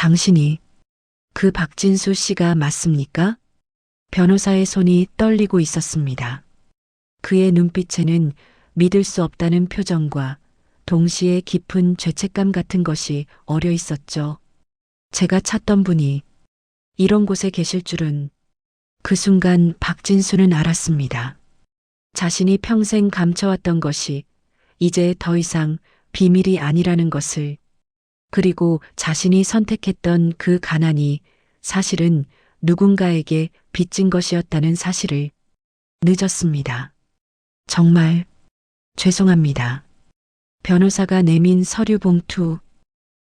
당신이 그 박진수 씨가 맞습니까? 변호사의 손이 떨리고 있었습니다. 그의 눈빛에는 믿을 수 없다는 표정과 동시에 깊은 죄책감 같은 것이 어려 있었죠. 제가 찾던 분이 이런 곳에 계실 줄은. 그 순간 박진수는 알았습니다. 자신이 평생 감춰왔던 것이 이제 더 이상 비밀이 아니라는 것을, 그리고 자신이 선택했던 그 가난이 사실은 누군가에게 빚진 것이었다는 사실을. 늦었습니다. 정말 죄송합니다. 변호사가 내민 서류 봉투.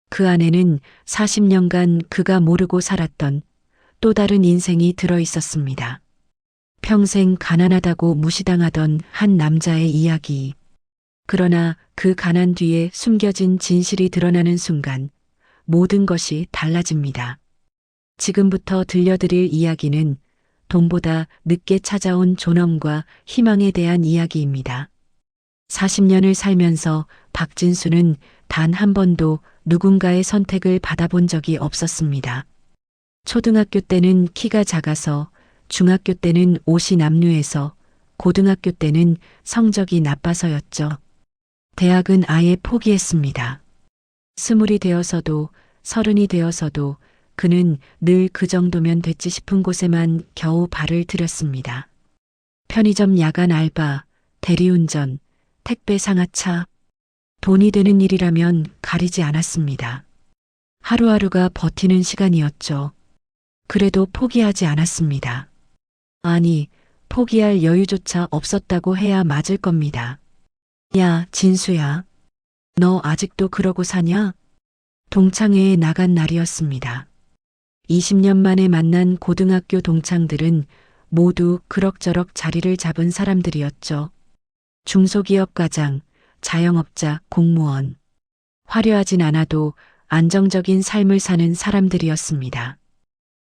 그 안에는 40년간 그가 모르고 살았던 또 다른 인생이 들어 있었습니다. 평생 가난하다고 무시당하던 한 남자의 이야기. 그러나 그 가난 뒤에 숨겨진 진실이 드러나는 순간 모든 것이 달라집니다. 지금부터 들려드릴 이야기는 돈보다 늦게 찾아온 존엄과 희망에 대한 이야기입니다. 40년을 살면서 박진수는 단 한 번도 누군가의 선택을 받아본 적이 없었습니다. 초등학교 때는 키가 작아서, 중학교 때는 옷이 남루해서, 고등학교 때는 성적이 나빠서였죠. 대학은 아예 포기했습니다. 20이 되어서도 30이 되어서도 그는 늘 그 정도면 됐지 싶은 곳에만 겨우 발을 들였습니다. 편의점 야간 알바, 대리운전, 택배 상하차. 돈이 되는 일이라면 가리지 않았습니다. 하루하루가 버티는 시간이었죠. 그래도 포기하지 않았습니다. 아니, 포기할 여유조차 없었다고 해야 맞을 겁니다. 야, 진수야. 너 아직도 그러고 사냐? 동창회에 나간 날이었습니다. 20년 만에 만난 고등학교 동창들은 모두 그럭저럭 자리를 잡은 사람들이었죠. 중소기업 과장, 자영업자, 공무원. 화려하진 않아도 안정적인 삶을 사는 사람들이었습니다.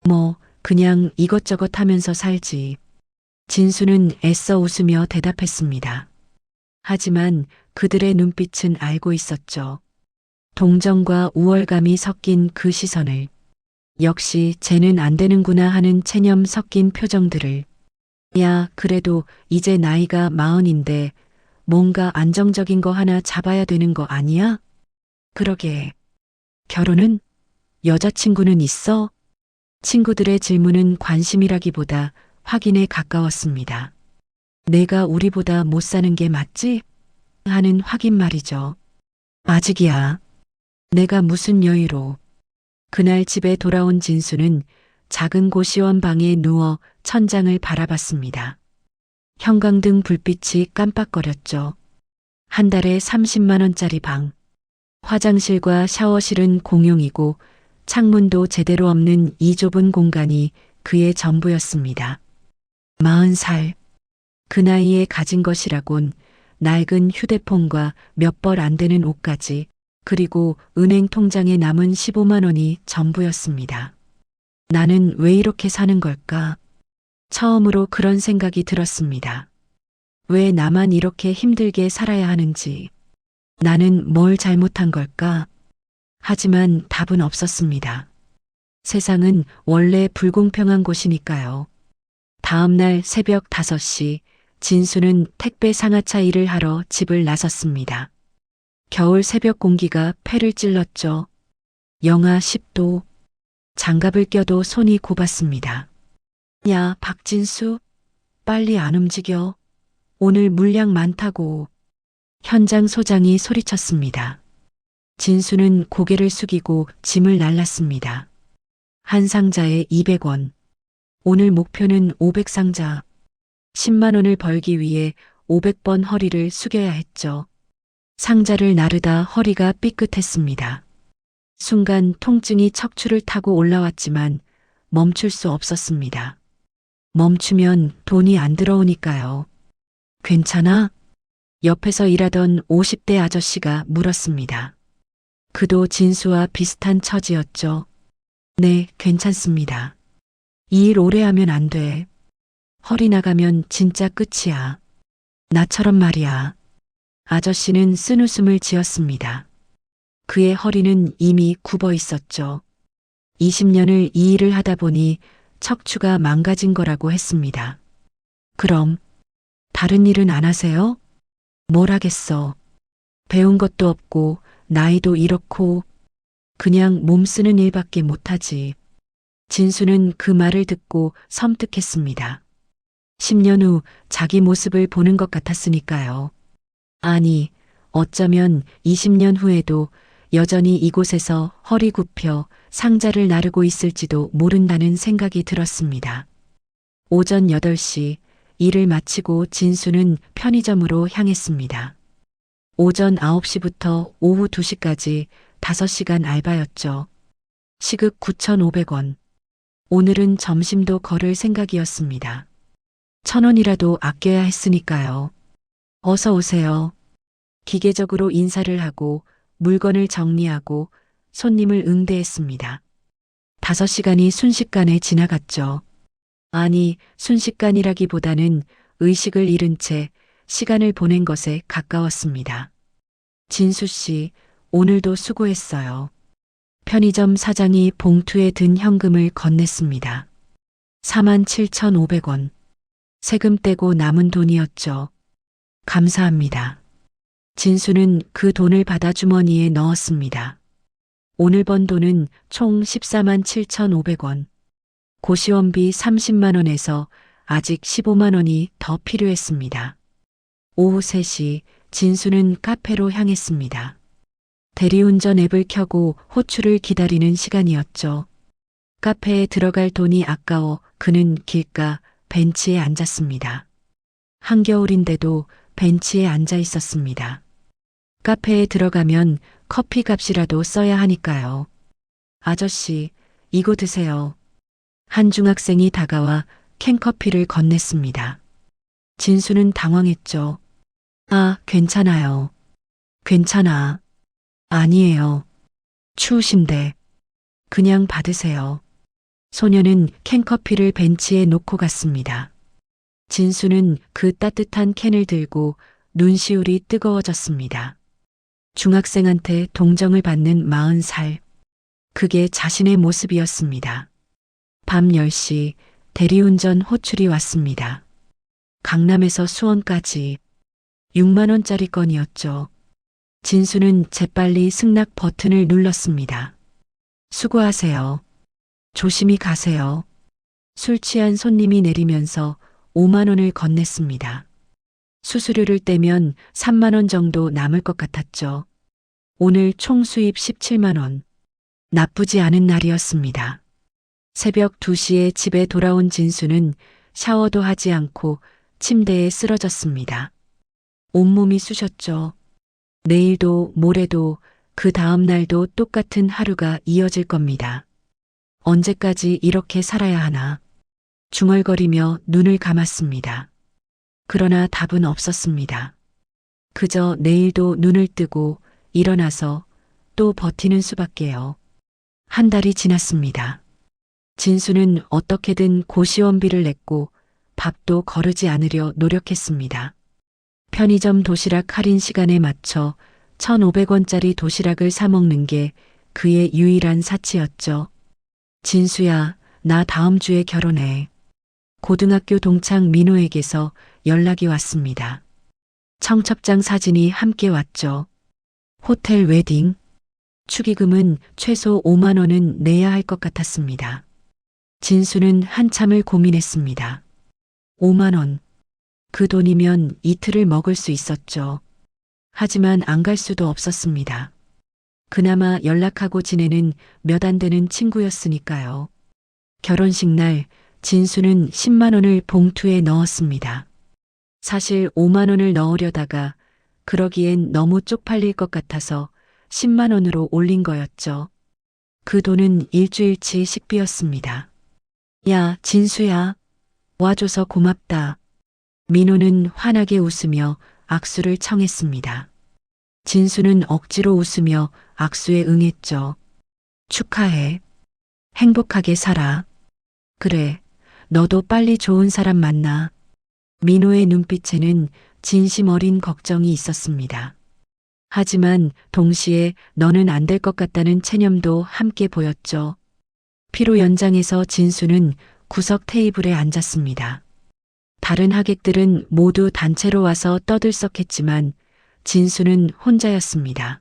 뭐, 그냥 이것저것 하면서 살지. 진수는 애써 웃으며 대답했습니다. 하지만 그들의 눈빛은 알고 있었죠. 동정과 우월감이 섞인 그 시선을. 역시 쟤는 안 되는구나 하는 체념 섞인 표정들을. 야, 그래도 이제 나이가 40인데 뭔가 안정적인 거 하나 잡아야 되는 거 아니야? 그러게. 결혼은? 여자친구는 있어? 친구들의 질문은 관심이라기보다 확인에 가까웠습니다. 내가 우리보다 못 사는 게 맞지? 하는 확인 말이죠. 아직이야. 내가 무슨 여유로. 그날 집에 돌아온 진수는 작은 고시원 방에 누워 천장을 바라봤습니다. 형광등 불빛이 깜빡거렸죠. 한 달에 30만 원짜리 방. 화장실과 샤워실은 공용이고 창문도 제대로 없는 이 좁은 공간이 그의 전부였습니다. 40살. 그 나이에 가진 것이라곤 낡은 휴대폰과 몇 벌 안 되는 옷까지, 그리고 은행 통장에 남은 15만 원이 전부였습니다. 나는 왜 이렇게 사는 걸까? 처음으로 그런 생각이 들었습니다. 왜 나만 이렇게 힘들게 살아야 하는지. 나는 뭘 잘못한 걸까? 하지만 답은 없었습니다. 세상은 원래 불공평한 곳이니까요. 다음 날 새벽 5시, 진수는 택배 상하차 일을 하러 집을 나섰습니다. 겨울 새벽 공기가 폐를 찔렀죠. 영하 10도. 장갑을 껴도 손이 고봤습니다. 야, 박진수, 빨리 안 움직여. 오늘 물량 많다고. 현장 소장이 소리쳤습니다. 진수는 고개를 숙이고 짐을 날랐습니다. 한 상자에 200원. 오늘 목표는 500상자. 10만 원을 벌기 위해 500번 허리를 숙여야 했죠. 상자를 나르다 허리가 삐끗했습니다. 순간 통증이 척추를 타고 올라왔지만 멈출 수 없었습니다. 멈추면 돈이 안 들어오니까요. 괜찮아? 옆에서 일하던 50대 아저씨가 물었습니다. 그도 진수와 비슷한 처지였죠. 네, 괜찮습니다. 이 일 오래 하면 안 돼. 허리 나가면 진짜 끝이야. 나처럼 말이야. 아저씨는 쓴웃음을 지었습니다. 그의 허리는 이미 굽어 있었죠. 20년을 이 일을 하다 보니 척추가 망가진 거라고 했습니다. 그럼 다른 일은 안 하세요? 뭘 하겠어. 배운 것도 없고 나이도 이렇고 그냥 몸 쓰는 일밖에 못하지. 진수는 그 말을 듣고 섬뜩했습니다. 10년 후 자기 모습을 보는 것 같았으니까요. 아니, 어쩌면 20년 후에도 여전히 이곳에서 허리 굽혀 상자를 나르고 있을지도 모른다는 생각이 들었습니다. 오전 8시 일을 마치고 진수는 편의점으로 향했습니다. 오전 9시부터 오후 2시까지 5시간 알바였죠. 시급 9,500원. 오늘은 점심도 걸을 생각이었습니다. 1,000원이라도 아껴야 했으니까요. 어서 오세요. 기계적으로 인사를 하고 물건을 정리하고 손님을 응대했습니다. 5시간이 순식간에 지나갔죠. 아니, 순식간이라기보다는 의식을 잃은 채 시간을 보낸 것에 가까웠습니다. 진수 씨, 오늘도 수고했어요. 편의점 사장이 봉투에 든 현금을 건넸습니다. 47,500원. 세금 떼고 남은 돈이었죠. 감사합니다. 진수는 그 돈을 받아 주머니에 넣었습니다. 오늘 번 돈은 총 14만 7,500원. 고시원비 30만 원에서 아직 15만 원이 더 필요했습니다. 오후 3시 진수는 카페로 향했습니다. 대리운전 앱을 켜고 호출을 기다리는 시간이었죠. 카페에 들어갈 돈이 아까워 그는 길가 벤치에 앉았습니다. 한겨울인데도 벤치에 앉아 있었습니다. 카페에 들어가면 커피 값이라도 써야 하니까요. 아저씨, 이거 드세요. 한 중학생이 다가와 캔커피를 건넸습니다. 진수는 당황했죠. 아, 괜찮아요. 괜찮아. 아니에요. 추우신데. 그냥 받으세요. 소녀는 캔커피를 벤치에 놓고 갔습니다. 진수는 그 따뜻한 캔을 들고 눈시울이 뜨거워졌습니다. 중학생한테 동정을 받는 40살. 그게 자신의 모습이었습니다. 밤 10시 대리운전 호출이 왔습니다. 강남에서 수원까지 6만 원짜리 건이었죠. 진수는 재빨리 승낙 버튼을 눌렀습니다. 수고하세요. 조심히 가세요. 술 취한 손님이 내리면서 5만 원을 건넸습니다. 수수료를 떼면 3만 원 정도 남을 것 같았죠. 오늘 총 수입 17만 원. 나쁘지 않은 날이었습니다. 새벽 2시에 집에 돌아온 진수는 샤워도 하지 않고 침대에 쓰러졌습니다. 온몸이 쑤셨죠. 내일도 모레도 그 다음 날도 똑같은 하루가 이어질 겁니다. 언제까지 이렇게 살아야 하나. 중얼거리며 눈을 감았습니다. 그러나 답은 없었습니다. 그저 내일도 눈을 뜨고 일어나서 또 버티는 수밖에요. 한 달이 지났습니다. 진수는 어떻게든 고시원비를 냈고 밥도 거르지 않으려 노력했습니다. 편의점 도시락 할인 시간에 맞춰 1,500원짜리 도시락을 사 먹는 게 그의 유일한 사치였죠. 진수야, 나 다음 주에 결혼해. 고등학교 동창 민호에게서 연락이 왔습니다. 청첩장 사진이 함께 왔죠. 호텔 웨딩. 축의금은 최소 5만 원은 내야 할 것 같았습니다. 진수는 한참을 고민했습니다. 5만 원. 그 돈이면 이틀을 먹을 수 있었죠. 하지만 안 갈 수도 없었습니다. 그나마 연락하고 지내는 몇 안 되는 친구였으니까요. 결혼식 날 진수는 10만 원을 봉투에 넣었습니다. 사실 5만 원을 넣으려다가 그러기엔 너무 쪽팔릴 것 같아서 10만 원으로 올린 거였죠. 그 돈은 일주일치 식비였습니다. 야, 진수야. 와줘서 고맙다. 민호는 환하게 웃으며 악수를 청했습니다. 진수는 억지로 웃으며 악수에 응했죠. 축하해. 행복하게 살아. 그래, 너도 빨리 좋은 사람 만나. 민호의 눈빛에는 진심 어린 걱정이 있었습니다. 하지만 동시에 너는 안 될 것 같다는 체념도 함께 보였죠. 피로 연장해서 진수는 구석 테이블에 앉았습니다. 다른 하객들은 모두 단체로 와서 떠들썩했지만 진수는 혼자였습니다.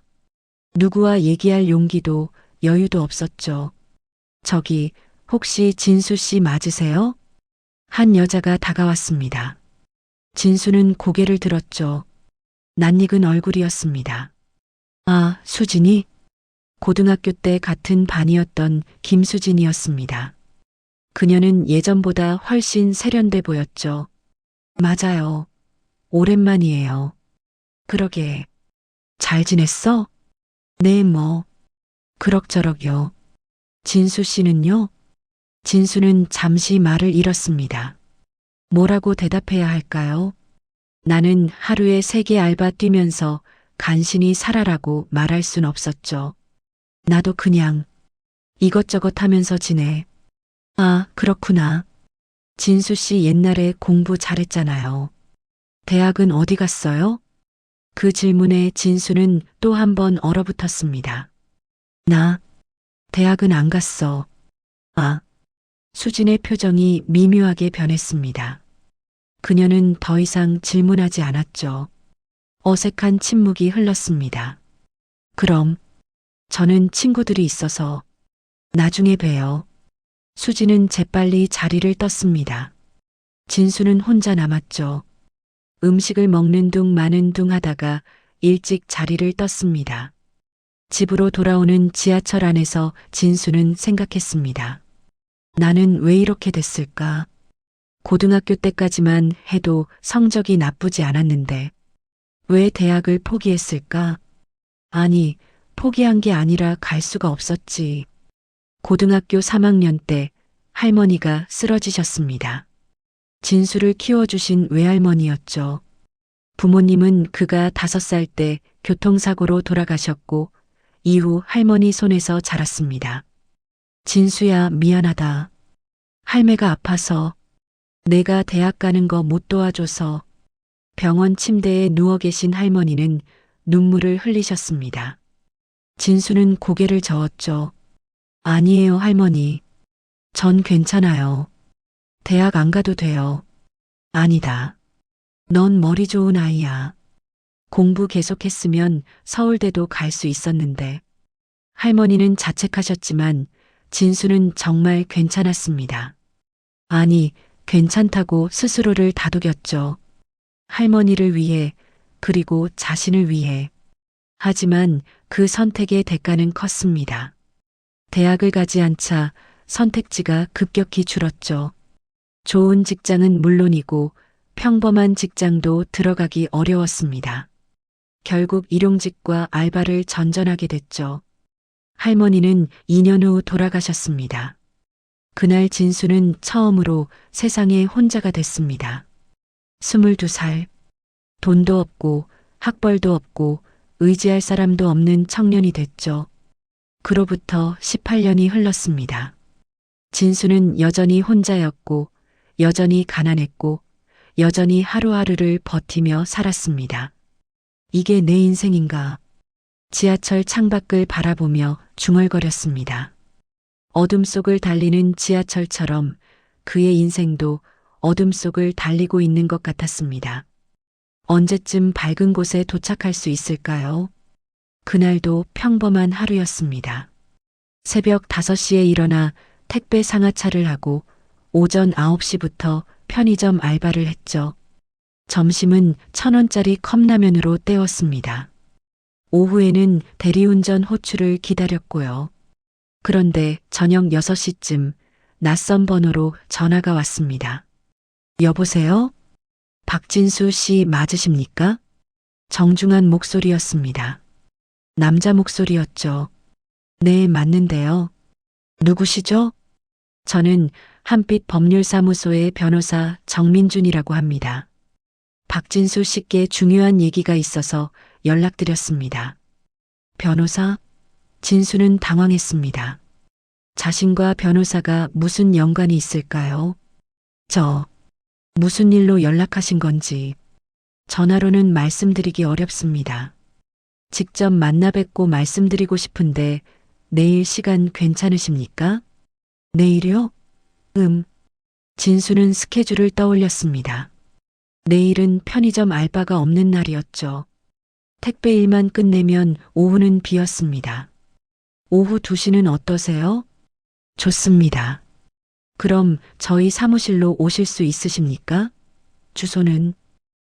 누구와 얘기할 용기도 여유도 없었죠. 저기, 혹시 진수 씨 맞으세요? 한 여자가 다가왔습니다. 진수는 고개를 들었죠. 낯익은 얼굴이었습니다. 아, 수진이? 고등학교 때 같은 반이었던 김수진이었습니다. 그녀는 예전보다 훨씬 세련돼 보였죠. 맞아요. 오랜만이에요. 그러게. 잘 지냈어? 네, 뭐. 그럭저럭요. 진수 씨는요? 진수는 잠시 말을 잃었습니다. 뭐라고 대답해야 할까요? 나는 하루에 3개 알바 뛰면서 간신히 살아라고 말할 순 없었죠. 나도 그냥 이것저것 하면서 지내. 아, 그렇구나. 진수 씨 옛날에 공부 잘했잖아요. 대학은 어디 갔어요? 그 질문에 진수는 또 한 번 얼어붙었습니다. 나 대학은 안 갔어. 아, 수진의 표정이 미묘하게 변했습니다. 그녀는 더 이상 질문하지 않았죠. 어색한 침묵이 흘렀습니다. 그럼 저는 친구들이 있어서 나중에 봬요. 수지는 재빨리 자리를 떴습니다. 진수는 혼자 남았죠. 음식을 먹는 둥 마는 둥 하다가 일찍 자리를 떴습니다. 집으로 돌아오는 지하철 안에서 진수는 생각했습니다. 나는 왜 이렇게 됐을까? 고등학교 때까지만 해도 성적이 나쁘지 않았는데 왜 대학을 포기했을까? 아니, 포기한 게 아니라 갈 수가 없었지. 고등학교 3학년 때 할머니가 쓰러지셨습니다. 진수를 키워주신 외할머니였죠. 부모님은 그가 5살 때 교통사고로 돌아가셨고 이후 할머니 손에서 자랐습니다. 진수야, 미안하다. 할매가 아파서 내가 대학 가는 거 못 도와줘서. 병원 침대에 누워 계신 할머니는 눈물을 흘리셨습니다. 진수는 고개를 저었죠. 아니에요, 할머니. 전 괜찮아요. 대학 안 가도 돼요. 아니다. 넌 머리 좋은 아이야. 공부 계속했으면 서울대도 갈 수 있었는데. 할머니는 자책하셨지만 진수는 정말 괜찮았습니다. 아니, 괜찮다고 스스로를 다독였죠. 할머니를 위해, 그리고 자신을 위해. 하지만 그 선택의 대가는 컸습니다. 대학을 가지 않자 선택지가 급격히 줄었죠. 좋은 직장은 물론이고 평범한 직장도 들어가기 어려웠습니다. 결국 일용직과 알바를 전전하게 됐죠. 할머니는 2년 후 돌아가셨습니다. 그날 진수는 처음으로 세상에 혼자가 됐습니다. 22살. 돈도 없고 학벌도 없고 의지할 사람도 없는 청년이 됐죠. 그로부터 18년이 흘렀습니다. 진수는 여전히 혼자였고 여전히 가난했고 여전히 하루하루를 버티며 살았습니다. 이게 내 인생인가? 지하철 창밖을 바라보며 중얼거렸습니다. 어둠 속을 달리는 지하철처럼 그의 인생도 어둠 속을 달리고 있는 것 같았습니다. 언제쯤 밝은 곳에 도착할 수 있을까요? 그날도 평범한 하루였습니다. 새벽 5시에 일어나 택배 상하차를 하고 오전 9시부터 편의점 알바를 했죠. 점심은 1,000원짜리 컵라면으로 때웠습니다. 오후에는 대리운전 호출을 기다렸고요. 그런데 저녁 6시쯤 낯선 번호로 전화가 왔습니다. 여보세요? 박진수 씨 맞으십니까? 정중한 목소리였습니다. 남자 목소리였죠. 네, 맞는데요. 누구시죠? 저는 한빛 법률사무소의 변호사 정민준이라고 합니다. 박진수 씨께 중요한 얘기가 있어서 연락드렸습니다. 변호사? 진수는 당황했습니다. 자신과 변호사가 무슨 연관이 있을까요? 무슨 일로 연락하신 건지 전화로는 말씀드리기 어렵습니다. 직접 만나 뵙고 말씀드리고 싶은데 내일 시간 괜찮으십니까? 내일이요? 진수는 스케줄을 떠올렸습니다. 내일은 편의점 알바가 없는 날이었죠. 택배 일만 끝내면 오후는 비었습니다. 오후 2시는 어떠세요? 좋습니다. 그럼 저희 사무실로 오실 수 있으십니까? 주소는?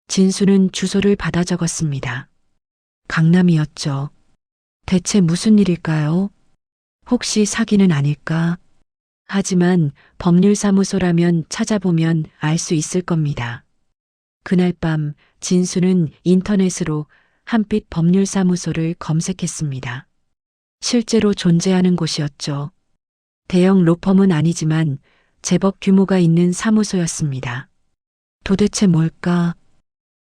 진수는 주소를 받아 적었습니다. 강남이었죠. 대체 무슨 일일까요? 혹시 사기는 아닐까? 하지만 법률사무소라면 찾아보면 알 수 있을 겁니다. 그날 밤 진수는 인터넷으로 한빛 법률사무소를 검색했습니다. 실제로 존재하는 곳이었죠. 대형 로펌은 아니지만 제법 규모가 있는 사무소였습니다. 도대체 뭘까?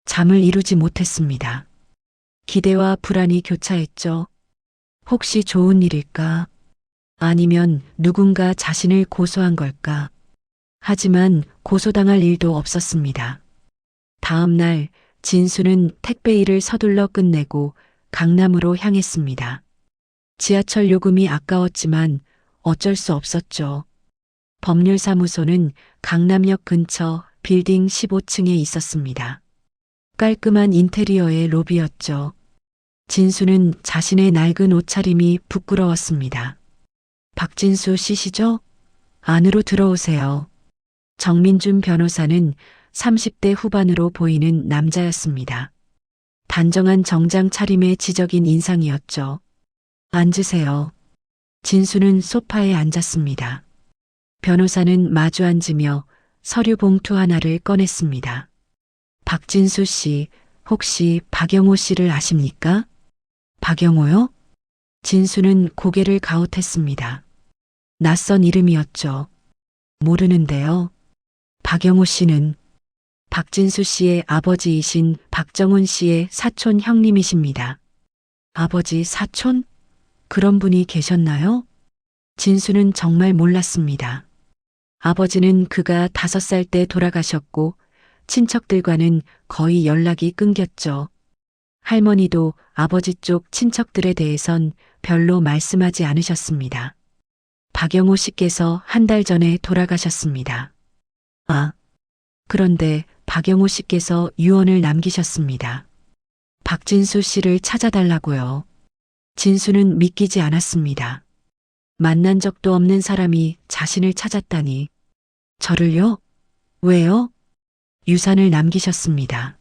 잠을 이루지 못했습니다. 기대와 불안이 교차했죠. 혹시 좋은 일일까? 아니면 누군가 자신을 고소한 걸까? 하지만 고소당할 일도 없었습니다. 다음 날 진수는 택배 일을 서둘러 끝내고 강남으로 향했습니다. 지하철 요금이 아까웠지만 어쩔 수 없었죠. 법률사무소는 강남역 근처 빌딩 15층에 있었습니다. 깔끔한 인테리어의 로비였죠. 진수는 자신의 낡은 옷차림이 부끄러웠습니다. 박진수 씨시죠? 안으로 들어오세요. 정민준 변호사는 30대 후반으로 보이는 남자였습니다. 단정한 정장 차림의 지적인 인상이었죠. 앉으세요. 진수는 소파에 앉았습니다. 변호사는 마주 앉으며 서류 봉투 하나를 꺼냈습니다. 박진수 씨, 혹시 박영호 씨를 아십니까? 박영호요? 진수는 고개를 가웃했습니다. 낯선 이름이었죠. 모르는데요. 박영호 씨는 박진수 씨의 아버지이신 박정훈 씨의 사촌 형님이십니다. 아버지 사촌? 그런 분이 계셨나요? 진수는 정말 몰랐습니다. 아버지는 그가 5살 때 돌아가셨고 친척들과는 거의 연락이 끊겼죠. 할머니도 아버지 쪽 친척들에 대해선 별로 말씀하지 않으셨습니다. 박영호 씨께서 1달 전에 돌아가셨습니다. 아, 그런데 박영호 씨께서 유언을 남기셨습니다. 박진수 씨를 찾아달라고요. 진수는 믿기지 않았습니다. 만난 적도 없는 사람이 자신을 찾았다니. 저를요? 왜요? 유산을 남기셨습니다.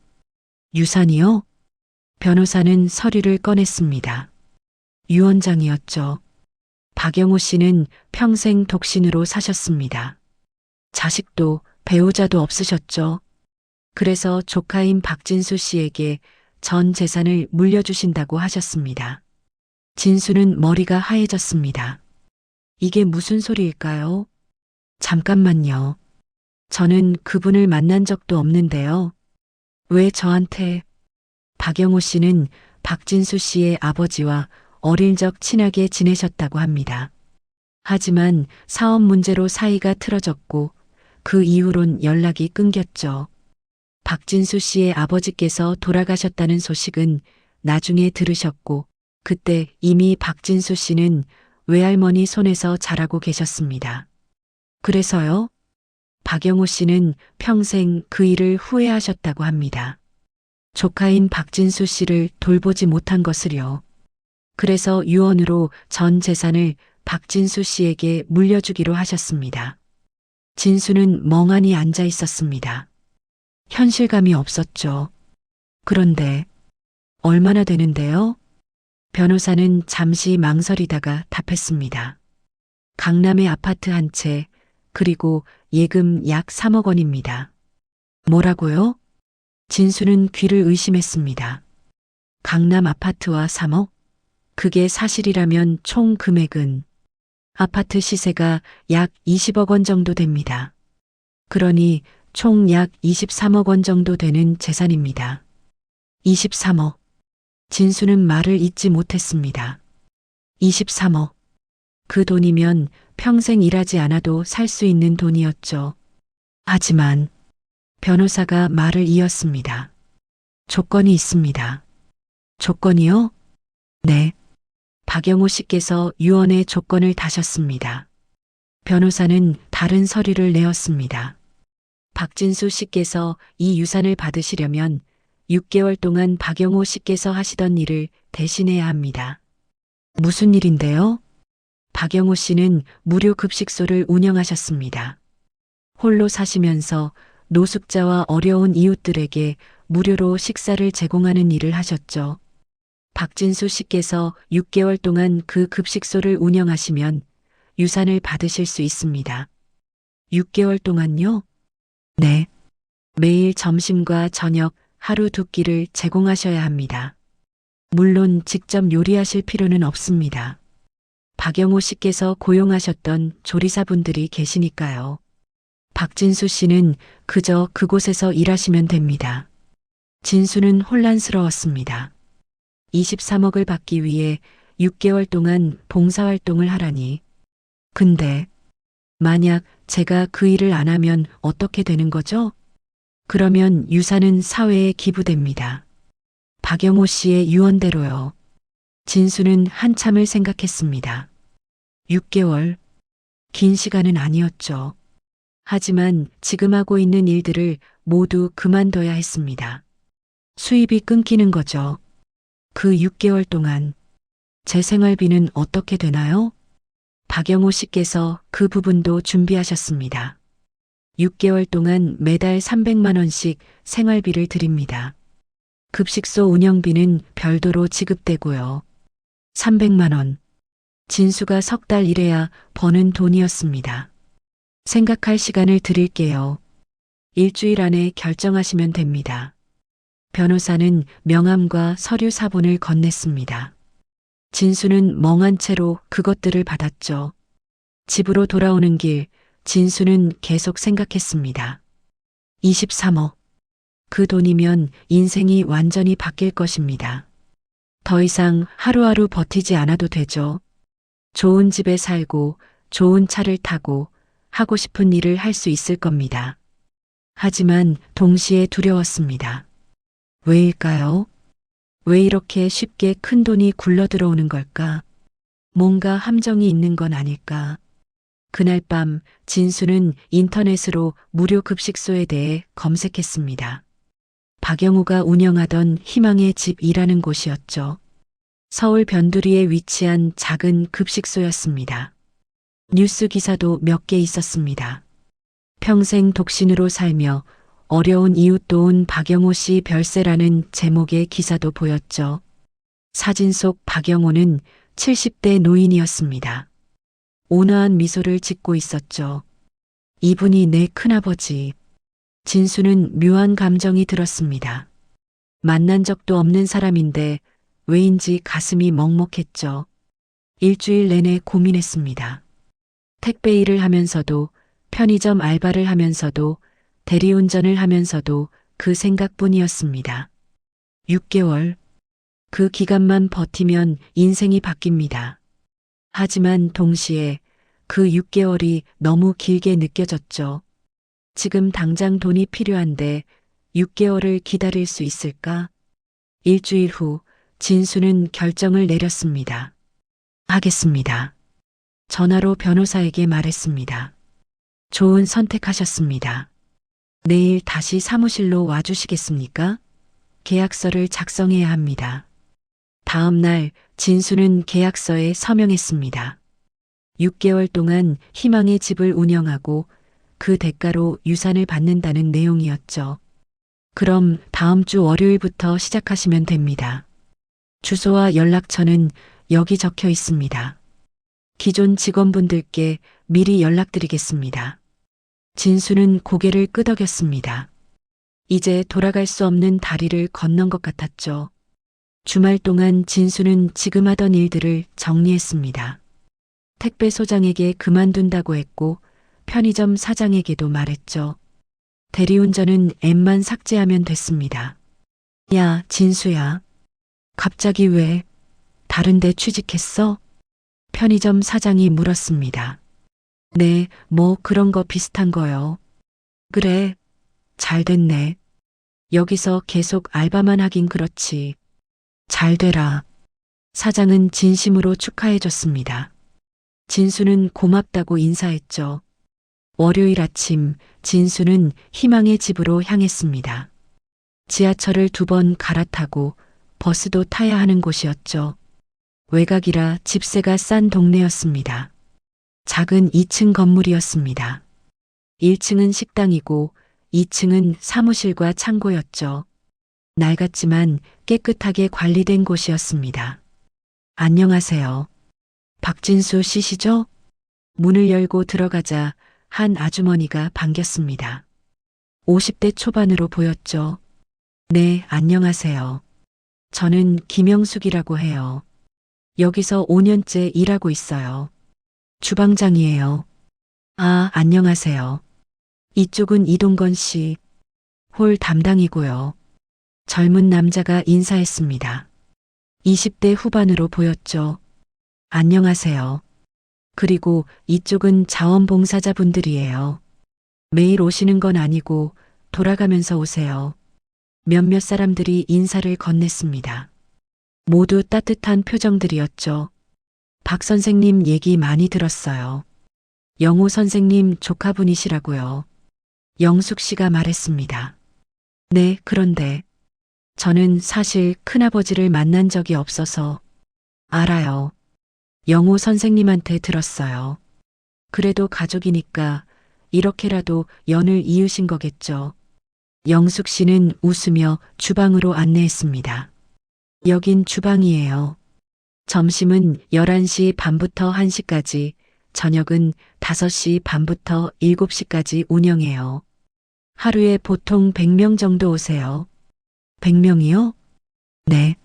유산이요? 변호사는 서류를 꺼냈습니다. 유언장이었죠. 박영호 씨는 평생 독신으로 사셨습니다. 자식도 배우자도 없으셨죠. 그래서 조카인 박진수 씨에게 전 재산을 물려주신다고 하셨습니다. 진수는 머리가 하얘졌습니다. 이게 무슨 소리일까요? 잠깐만요. 저는 그분을 만난 적도 없는데요. 왜 저한테? 박영호 씨는 박진수 씨의 아버지와 어릴 적 친하게 지내셨다고 합니다. 하지만 사업 문제로 사이가 틀어졌고 그 이후론 연락이 끊겼죠. 박진수 씨의 아버지께서 돌아가셨다는 소식은 나중에 들으셨고 그때 이미 박진수 씨는 외할머니 손에서 자라고 계셨습니다. 그래서요? 박영호 씨는 평생 그 일을 후회하셨다고 합니다. 조카인 박진수 씨를 돌보지 못한 것을요. 그래서 유언으로 전 재산을 박진수 씨에게 물려주기로 하셨습니다. 진수는 멍하니 앉아 있었습니다. 현실감이 없었죠. 그런데 얼마나 되는데요? 변호사는 잠시 망설이다가 답했습니다. 강남의 아파트 한 채, 그리고 예금 약 3억 원입니다. 뭐라고요? 진수는 귀를 의심했습니다. 강남 아파트와 3억? 그게 사실이라면 총 금액은 아파트 시세가 약 20억 원 정도 됩니다. 그러니 총 약 23억 원 정도 되는 재산입니다. 23억. 진수는 말을 잇지 못했습니다. 23억. 그 돈이면 평생 일하지 않아도 살 수 있는 돈이었죠. 하지만 변호사가 말을 이었습니다. 조건이 있습니다. 조건이요? 네. 박영호 씨께서 유언의 조건을 다셨습니다. 변호사는 다른 서류를 내었습니다. 박진수 씨께서 이 유산을 받으시려면 6개월 동안 박영호 씨께서 하시던 일을 대신해야 합니다. 무슨 일인데요? 박영호 씨는 무료 급식소를 운영하셨습니다. 홀로 사시면서 노숙자와 어려운 이웃들에게 무료로 식사를 제공하는 일을 하셨죠. 박진수 씨께서 6개월 동안 그 급식소를 운영하시면 유산을 받으실 수 있습니다. 6개월 동안요? 네. 매일 점심과 저녁 하루 두 끼를 제공하셔야 합니다. 물론 직접 요리하실 필요는 없습니다. 박영호 씨께서 고용하셨던 조리사분들이 계시니까요. 박진수 씨는 그저 그곳에서 일하시면 됩니다. 진수는 혼란스러웠습니다. 23억을 받기 위해 6개월 동안 봉사활동을 하라니. 근데 만약 제가 그 일을 안 하면 어떻게 되는 거죠? 그러면 유산은 사회에 기부됩니다. 박영호 씨의 유언대로요. 진수는 한참을 생각했습니다. 6개월. 긴 시간은 아니었죠. 하지만 지금 하고 있는 일들을 모두 그만둬야 했습니다. 수입이 끊기는 거죠. 그 6개월 동안 제 생활비는 어떻게 되나요? 박영호 씨께서 그 부분도 준비하셨습니다. 6개월 동안 매달 300만 원씩 생활비를 드립니다. 급식소 운영비는 별도로 지급되고요. 300만 원. 진수가 석 달 일해야 버는 돈이었습니다. 생각할 시간을 드릴게요. 일주일 안에 결정하시면 됩니다. 변호사는 명함과 서류 사본을 건넸습니다. 진수는 멍한 채로 그것들을 받았죠. 집으로 돌아오는 길, 진수는 계속 생각했습니다. 23억. 그 돈이면 인생이 완전히 바뀔 것입니다. 더 이상 하루하루 버티지 않아도 되죠. 좋은 집에 살고 좋은 차를 타고 하고 싶은 일을 할 수 있을 겁니다. 하지만 동시에 두려웠습니다. 왜일까요? 왜 이렇게 쉽게 큰 돈이 굴러 들어오는 걸까? 뭔가 함정이 있는 건 아닐까? 그날 밤 진수는 인터넷으로 무료 급식소에 대해 검색했습니다. 박영우가 운영하던 희망의 집이라는 곳이었죠. 서울 변두리에 위치한 작은 급식소였습니다. 뉴스 기사도 몇 개 있었습니다. 평생 독신으로 살며 어려운 이웃 도운 박영호 씨 별세라는 제목의 기사도 보였죠. 사진 속 박영호는 70대 노인이었습니다. 온화한 미소를 짓고 있었죠. 이분이 내 큰아버지. 진수는 묘한 감정이 들었습니다. 만난 적도 없는 사람인데 왜인지 가슴이 먹먹했죠. 일주일 내내 고민했습니다. 택배 일을 하면서도 편의점 알바를 하면서도 대리운전을 하면서도 그 생각뿐이었습니다. 6개월. 그 기간만 버티면 인생이 바뀝니다. 하지만 동시에 그 6개월이 너무 길게 느껴졌죠. 지금 당장 돈이 필요한데 6개월을 기다릴 수 있을까? 일주일 후 진수는 결정을 내렸습니다. 하겠습니다. 전화로 변호사에게 말했습니다. 좋은 선택하셨습니다. 내일 다시 사무실로 와주시겠습니까? 계약서를 작성해야 합니다. 다음 날 진수는 계약서에 서명했습니다. 6개월 동안 희망의 집을 운영하고 그 대가로 유산을 받는다는 내용이었죠. 그럼 다음 주 월요일부터 시작하시면 됩니다. 주소와 연락처는 여기 적혀 있습니다. 기존 직원분들께 미리 연락드리겠습니다. 진수는 고개를 끄덕였습니다. 이제 돌아갈 수 없는 다리를 건넌 것 같았죠. 주말 동안 진수는 지금 하던 일들을 정리했습니다. 택배 소장에게 그만둔다고 했고 편의점 사장에게도 말했죠. 대리운전은 앱만 삭제하면 됐습니다. 야, 진수야. 갑자기 왜 다른 데 취직했어? 편의점 사장이 물었습니다. 네, 뭐 그런 거 비슷한 거요. 그래, 잘 됐네. 여기서 계속 알바만 하긴 그렇지. 잘 되라. 사장은 진심으로 축하해 줬습니다. 진수는 고맙다고 인사했죠. 월요일 아침 진수는 희망의 집으로 향했습니다. 지하철을 2번 갈아타고 버스도 타야 하는 곳이었죠. 외곽이라 집세가 싼 동네였습니다. 작은 2층 건물이었습니다. 1층은 식당이고 2층은 사무실과 창고였죠. 낡았지만 깨끗하게 관리된 곳이었습니다. 안녕하세요. 박진수 씨시죠? 문을 열고 들어가자 한 아주머니가 반겼습니다. 50대 초반으로 보였죠. 네, 안녕하세요. 저는 김영숙이라고 해요. 여기서 5년째 일하고 있어요. 주방장이에요. 아, 안녕하세요. 이쪽은 이동건 씨, 홀 담당이고요. 젊은 남자가 인사했습니다. 20대 후반으로 보였죠. 안녕하세요. 그리고 이쪽은 자원봉사자분들이에요. 매일 오시는 건 아니고 돌아가면서 오세요. 몇몇 사람들이 인사를 건넸습니다. 모두 따뜻한 표정들이었죠. 박 선생님 얘기 많이 들었어요. 영호 선생님 조카분이시라고요. 영숙 씨가 말했습니다. 네, 그런데 저는 사실 큰아버지를 만난 적이 없어서 알아요. 영호 선생님한테 들었어요. 그래도 가족이니까 이렇게라도 연을 이으신 거겠죠. 영숙 씨는 웃으며 주방으로 안내했습니다. 여긴 주방이에요. 점심은 11시 반부터 1시까지, 저녁은 5시 반부터 7시까지 운영해요. 하루에 보통 100명 정도 오세요. 100명이요? 네.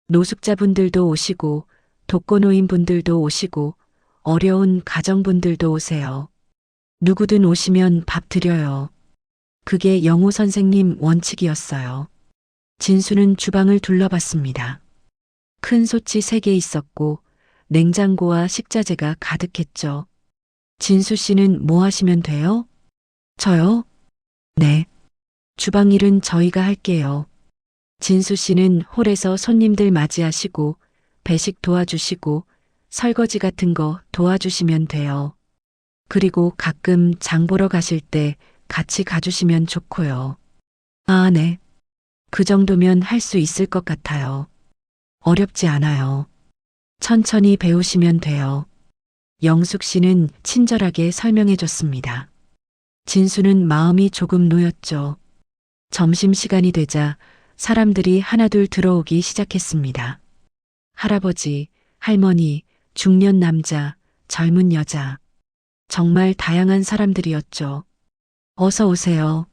노숙자분들도 오시고, 독거노인분들도 오시고, 어려운 가정분들도 오세요. 누구든 오시면 밥 드려요. 그게 영호 선생님 원칙이었어요. 진수는 주방을 둘러봤습니다. 큰 솥이 3개 있었고 냉장고와 식자재가 가득했죠. 진수 씨는 뭐 하시면 돼요? 저요? 네. 주방 일은 저희가 할게요. 진수 씨는 홀에서 손님들 맞이하시고 배식 도와주시고 설거지 같은 거 도와주시면 돼요. 그리고 가끔 장 보러 가실 때 같이 가주시면 좋고요. 아, 네. 그 정도면 할 수 있을 것 같아요. 어렵지 않아요. 천천히 배우시면 돼요. 영숙 씨는 친절하게 설명해 줬습니다. 진수는 마음이 조금 놓였죠. 점심시간이 되자 사람들이 하나둘 들어오기 시작했습니다. 할아버지, 할머니, 중년 남자, 젊은 여자. 정말 다양한 사람들이었죠. 어서 오세요.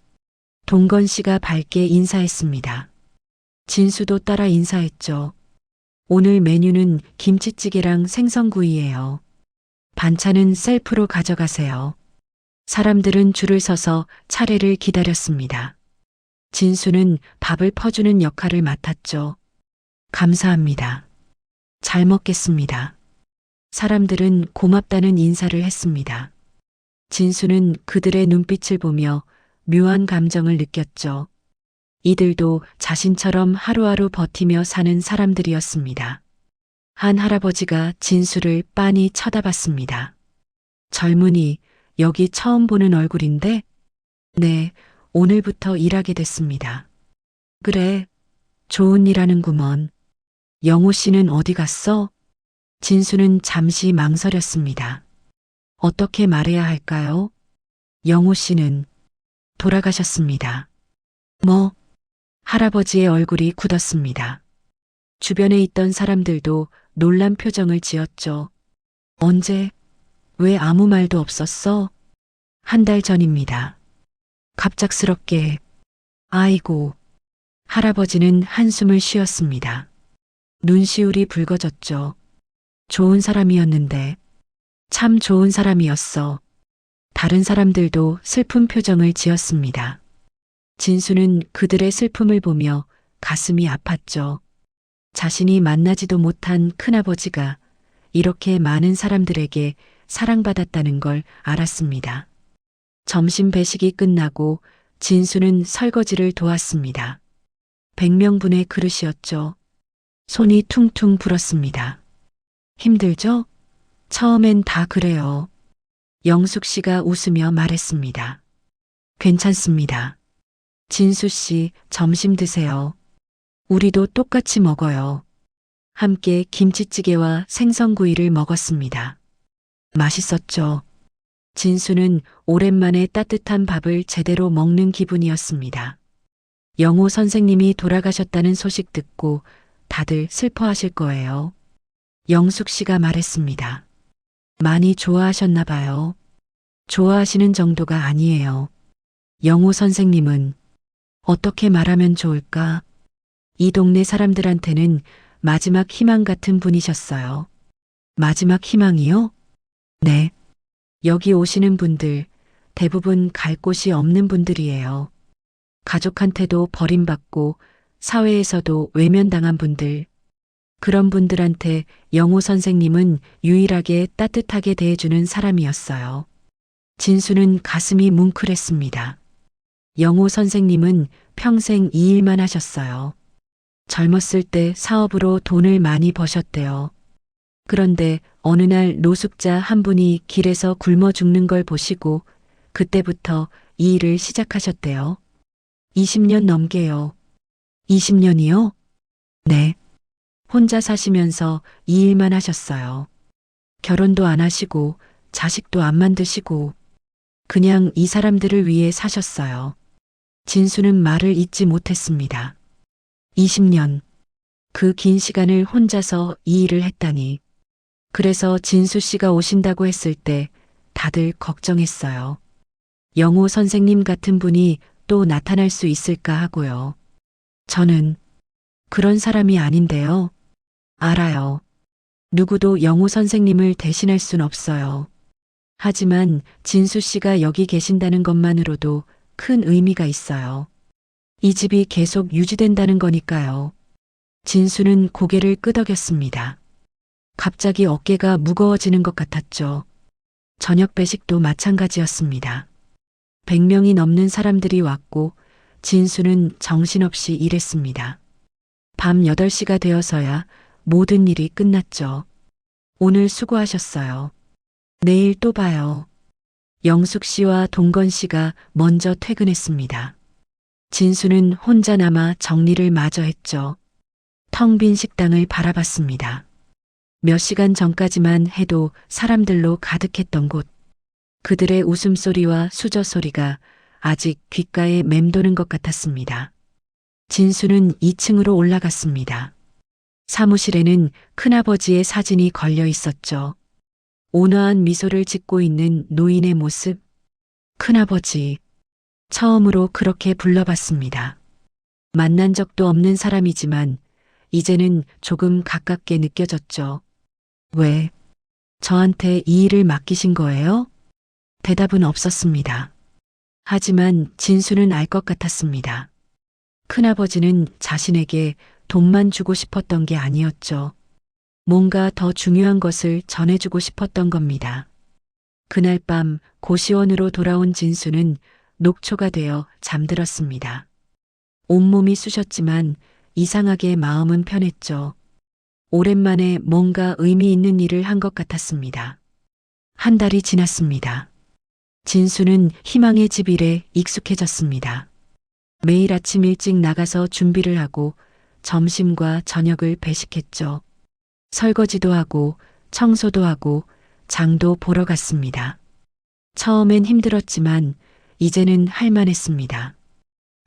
동건 씨가 밝게 인사했습니다. 진수도 따라 인사했죠. 오늘 메뉴는 김치찌개랑 생선구이예요. 반찬은 셀프로 가져가세요. 사람들은 줄을 서서 차례를 기다렸습니다. 진수는 밥을 퍼주는 역할을 맡았죠. 감사합니다. 잘 먹겠습니다. 사람들은 고맙다는 인사를 했습니다. 진수는 그들의 눈빛을 보며 묘한 감정을 느꼈죠. 이들도 자신처럼 하루하루 버티며 사는 사람들이었습니다. 한 할아버지가 진수를 빤히 쳐다봤습니다. 젊은이, 여기 처음 보는 얼굴인데? 네, 오늘부터 일하게 됐습니다. 그래, 좋은 일 하는구먼. 영호 씨는 어디 갔어? 진수는 잠시 망설였습니다. 어떻게 말해야 할까요? 영호 씨는 돌아가셨습니다. 뭐? 할아버지의 얼굴이 굳었습니다. 주변에 있던 사람들도 놀란 표정을 지었죠. 언제? 왜 아무 말도 없었어? 1달 전입니다. 갑작스럽게. 아이고. 할아버지는 한숨을 쉬었습니다. 눈시울이 붉어졌죠. 좋은 사람이었는데. 참 좋은 사람이었어. 다른 사람들도 슬픈 표정을 지었습니다. 진수는 그들의 슬픔을 보며 가슴이 아팠죠. 자신이 만나지도 못한 큰아버지가 이렇게 많은 사람들에게 사랑받았다는 걸 알았습니다. 점심 배식이 끝나고 진수는 설거지를 도왔습니다. 100명분의 그릇이었죠. 손이 퉁퉁 불었습니다. 힘들죠? 처음엔 다 그래요. 영숙 씨가 웃으며 말했습니다. 괜찮습니다. 진수 씨, 점심 드세요. 우리도 똑같이 먹어요. 함께 김치찌개와 생선구이를 먹었습니다. 맛있었죠. 진수는 오랜만에 따뜻한 밥을 제대로 먹는 기분이었습니다. 영호 선생님이 돌아가셨다는 소식 듣고 다들 슬퍼하실 거예요. 영숙 씨가 말했습니다. 많이 좋아하셨나 봐요. 좋아하시는 정도가 아니에요. 영호 선생님은 어떻게 말하면 좋을까? 이 동네 사람들한테는 마지막 희망 같은 분이셨어요. 마지막 희망이요? 네. 여기 오시는 분들 대부분 갈 곳이 없는 분들이에요. 가족한테도 버림받고 사회에서도 외면당한 분들. 그런 분들한테 영호 선생님은 유일하게 따뜻하게 대해주는 사람이었어요. 진수는 가슴이 뭉클했습니다. 영호 선생님은 평생 이 일만 하셨어요. 젊었을 때 사업으로 돈을 많이 버셨대요. 그런데 어느 날 노숙자 한 분이 길에서 굶어 죽는 걸 보시고 그때부터 이 일을 시작하셨대요. 20년 넘게요. 20년이요? 네. 혼자 사시면서 이 일만 하셨어요. 결혼도 안 하시고 자식도 안 만드시고 그냥 이 사람들을 위해 사셨어요. 진수는 말을 잇지 못했습니다. 20년. 그 긴 시간을 혼자서 이 일을 했다니. 그래서 진수 씨가 오신다고 했을 때 다들 걱정했어요. 영호 선생님 같은 분이 또 나타날 수 있을까 하고요. 저는 그런 사람이 아닌데요. 알아요. 누구도 영호 선생님을 대신할 순 없어요. 하지만 진수 씨가 여기 계신다는 것만으로도 큰 의미가 있어요. 이 집이 계속 유지된다는 거니까요. 진수는 고개를 끄덕였습니다. 갑자기 어깨가 무거워지는 것 같았죠. 저녁 배식도 마찬가지였습니다. 100명이 넘는 사람들이 왔고 진수는 정신없이 일했습니다. 밤 8시가 되어서야 모든 일이 끝났죠. 오늘 수고하셨어요. 내일 또 봐요. 영숙 씨와 동건 씨가 먼저 퇴근했습니다. 진수는 혼자 남아 정리를 마저 했죠. 텅 빈 식당을 바라봤습니다. 몇 시간 전까지만 해도 사람들로 가득했던 곳. 그들의 웃음소리와 수저소리가 아직 귓가에 맴도는 것 같았습니다. 진수는 2층으로 올라갔습니다. 사무실에는 큰아버지의 사진이 걸려 있었죠. 온화한 미소를 짓고 있는 노인의 모습. 큰아버지. 처음으로 그렇게 불러봤습니다. 만난 적도 없는 사람이지만 이제는 조금 가깝게 느껴졌죠. 왜? 저한테 이 일을 맡기신 거예요? 대답은 없었습니다. 하지만 진수는 알 것 같았습니다. 큰아버지는 자신에게 돈만 주고 싶었던 게 아니었죠. 뭔가 더 중요한 것을 전해주고 싶었던 겁니다. 그날 밤 고시원으로 돌아온 진수는 녹초가 되어 잠들었습니다. 온몸이 쑤셨지만 이상하게 마음은 편했죠. 오랜만에 뭔가 의미 있는 일을 한 것 같았습니다. 한 달이 지났습니다. 진수는 희망의 집 일에 익숙해졌습니다. 매일 아침 일찍 나가서 준비를 하고 점심과 저녁을 배식했죠. 설거지도 하고 청소도 하고 장도 보러 갔습니다. 처음엔 힘들었지만 이제는 할만했습니다.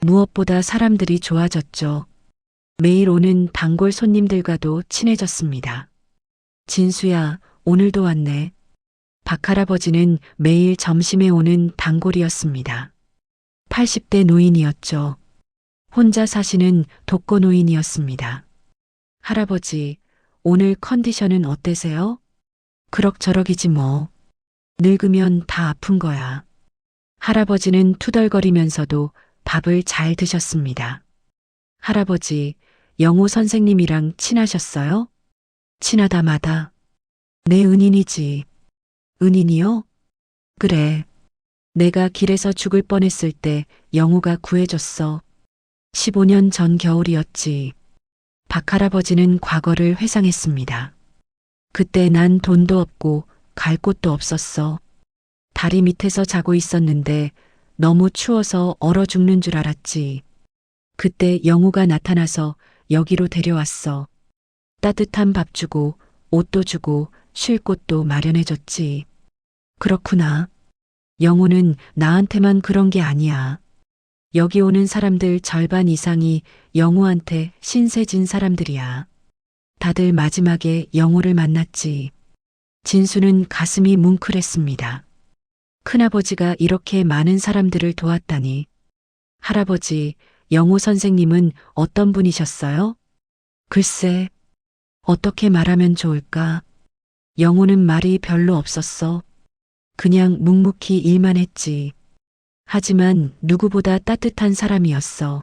무엇보다 사람들이 좋아졌죠. 매일 오는 단골 손님들과도 친해졌습니다. 진수야, 오늘도 왔네. 박할아버지는 매일 점심에 오는 단골이었습니다. 80대 노인이었죠. 혼자 사시는 독거노인이었습니다. 할아버지, 오늘 컨디션은 어때세요? 그럭저럭이지 뭐. 늙으면 다 아픈 거야. 할아버지는 투덜거리면서도 밥을 잘 드셨습니다. 할아버지, 영호 선생님이랑 친하셨어요? 친하다 마다. 내 은인이지. 은인이요? 그래. 내가 길에서 죽을 뻔했을 때 영호가 구해줬어. 15년 전 겨울이었지. 박할아버지는 과거를 회상했습니다. 그때 난 돈도 없고 갈 곳도 없었어. 다리 밑에서 자고 있었는데 너무 추워서 얼어 죽는 줄 알았지. 그때 영우가 나타나서 여기로 데려왔어. 따뜻한 밥 주고 옷도 주고 쉴 곳도 마련해줬지. 그렇구나. 영우는 나한테만 그런 게 아니야. 여기 오는 사람들 절반 이상이 영우한테 신세진 사람들이야. 다들 마지막에 영우를 만났지. 진수는 가슴이 뭉클했습니다. 큰아버지가 이렇게 많은 사람들을 도왔다니. 할아버지, 영우 선생님은 어떤 분이셨어요? 글쎄, 어떻게 말하면 좋을까? 영우는 말이 별로 없었어. 그냥 묵묵히 일만 했지. 하지만 누구보다 따뜻한 사람이었어.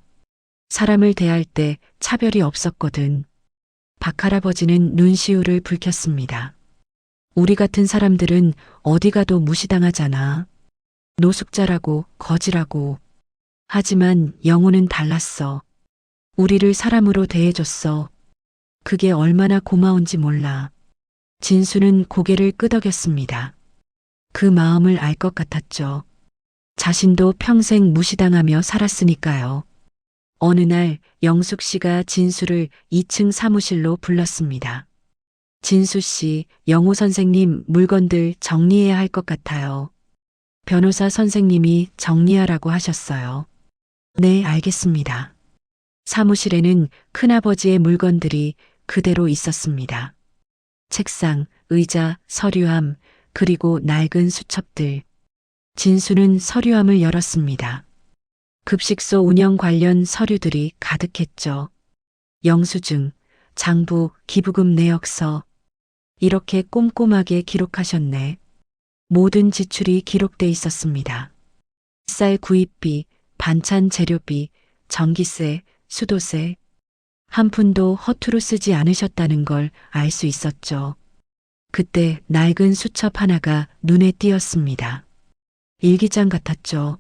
사람을 대할 때 차별이 없었거든. 박할아버지는 눈시울을 붉혔습니다. 우리 같은 사람들은 어디 가도 무시당하잖아. 노숙자라고 거지라고. 하지만 영우는 달랐어. 우리를 사람으로 대해줬어. 그게 얼마나 고마운지 몰라. 진수는 고개를 끄덕였습니다. 그 마음을 알 것 같았죠. 자신도 평생 무시당하며 살았으니까요. 어느 날 영숙 씨가 진수를 2층 사무실로 불렀습니다. 진수 씨, 영우 선생님 물건들 정리해야 할 것 같아요. 변호사 선생님이 정리하라고 하셨어요. 네, 알겠습니다. 사무실에는 큰아버지의 물건들이 그대로 있었습니다. 책상, 의자, 서류함, 그리고 낡은 수첩들. 진수는 서류함을 열었습니다. 급식소 운영 관련 서류들이 가득했죠. 영수증, 장부, 기부금 내역서. 이렇게 꼼꼼하게 기록하셨네. 모든 지출이 기록돼 있었습니다. 쌀 구입비, 반찬 재료비, 전기세, 수도세. 한 푼도 허투루 쓰지 않으셨다는 걸 알 수 있었죠. 그때 낡은 수첩 하나가 눈에 띄었습니다. 일기장 같았죠.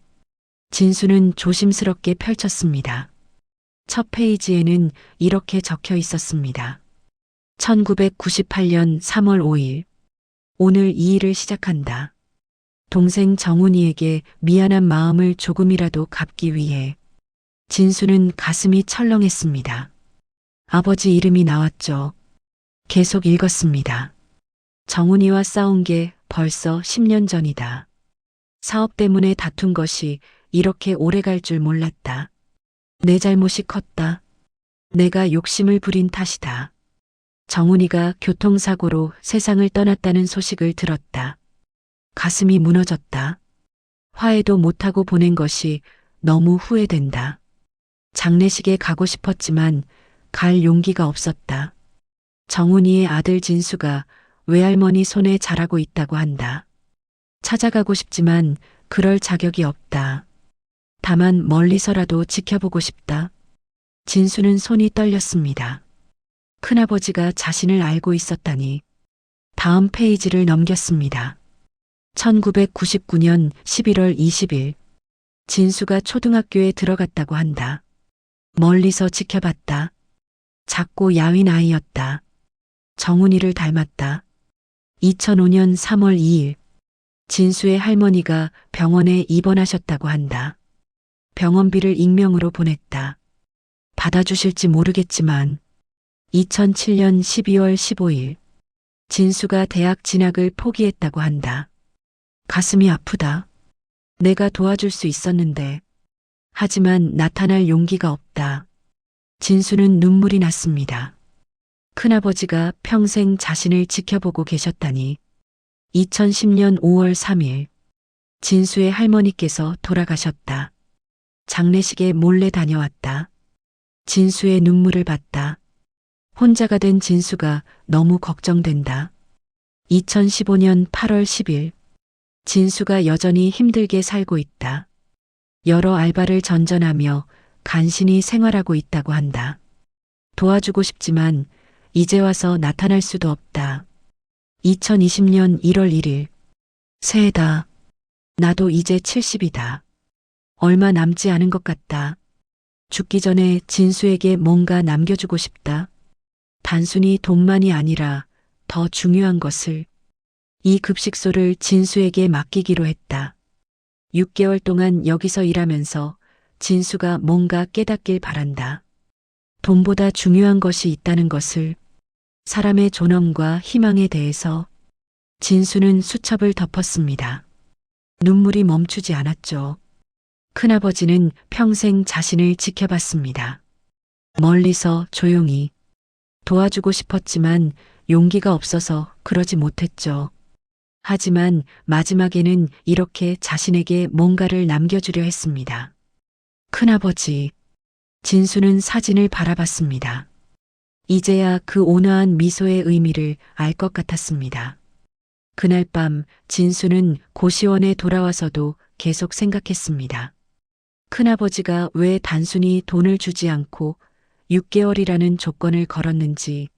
진수는 조심스럽게 펼쳤습니다. 첫 페이지에는 이렇게 적혀 있었습니다. 1998년 3월 5일. 오늘 이 일을 시작한다. 동생 정훈이에게 미안한 마음을 조금이라도 갚기 위해. 진수는 가슴이 철렁했습니다. 아버지 이름이 나왔죠. 계속 읽었습니다. 정훈이와 싸운 게 벌써 10년 전이다. 사업 때문에 다툰 것이 이렇게 오래 갈 줄 몰랐다. 내 잘못이 컸다. 내가 욕심을 부린 탓이다. 정훈이가 교통사고로 세상을 떠났다는 소식을 들었다. 가슴이 무너졌다. 화해도 못하고 보낸 것이 너무 후회된다. 장례식에 가고 싶었지만 갈 용기가 없었다. 정훈이의 아들 진수가 외할머니 손에 자라고 있다고 한다. 찾아가고 싶지만 그럴 자격이 없다. 다만 멀리서라도 지켜보고 싶다. 진수는 손이 떨렸습니다. 큰아버지가 자신을 알고 있었다니. 다음 페이지를 넘겼습니다. 1999년 11월 20일. 진수가 초등학교에 들어갔다고 한다. 멀리서 지켜봤다. 작고 야윈 아이였다. 정훈이를 닮았다. 2005년 3월 2일. 진수의 할머니가 병원에 입원하셨다고 한다. 병원비를 익명으로 보냈다. 받아주실지 모르겠지만 2007년 12월 15일. 진수가 대학 진학을 포기했다고 한다. 가슴이 아프다. 내가 도와줄 수 있었는데. 하지만 나타날 용기가 없다. 진수는 눈물이 났습니다. 큰아버지가 평생 자신을 지켜보고 계셨다니. 2010년 5월 3일. 진수의 할머니께서 돌아가셨다. 장례식에 몰래 다녀왔다. 진수의 눈물을 봤다. 혼자가 된 진수가 너무 걱정된다. 2015년 8월 10일. 진수가 여전히 힘들게 살고 있다. 여러 알바를 전전하며 간신히 생활하고 있다고 한다. 도와주고 싶지만 이제 와서 나타날 수도 없다. 2020년 1월 1일. 새해다. 나도 이제 70이다. 얼마 남지 않은 것 같다. 죽기 전에 진수에게 뭔가 남겨주고 싶다. 단순히 돈만이 아니라 더 중요한 것을. 이 급식소를 진수에게 맡기기로 했다. 6개월 동안 여기서 일하면서 진수가 뭔가 깨닫길 바란다. 돈보다 중요한 것이 있다는 것을, 사람의 존엄과 희망에 대해서. 진수는 수첩을 덮었습니다. 눈물이 멈추지 않았죠. 큰아버지는 평생 자신을 지켜봤습니다. 멀리서 조용히. 도와주고 싶었지만 용기가 없어서 그러지 못했죠. 하지만 마지막에는 이렇게 자신에게 뭔가를 남겨주려 했습니다. 큰아버지. 진수는 사진을 바라봤습니다. 이제야 그 온화한 미소의 의미를 알 것 같았습니다. 그날 밤 진수는 고시원에 돌아와서도 계속 생각했습니다. 큰아버지가 왜 단순히 돈을 주지 않고 6개월이라는 조건을 걸었는지,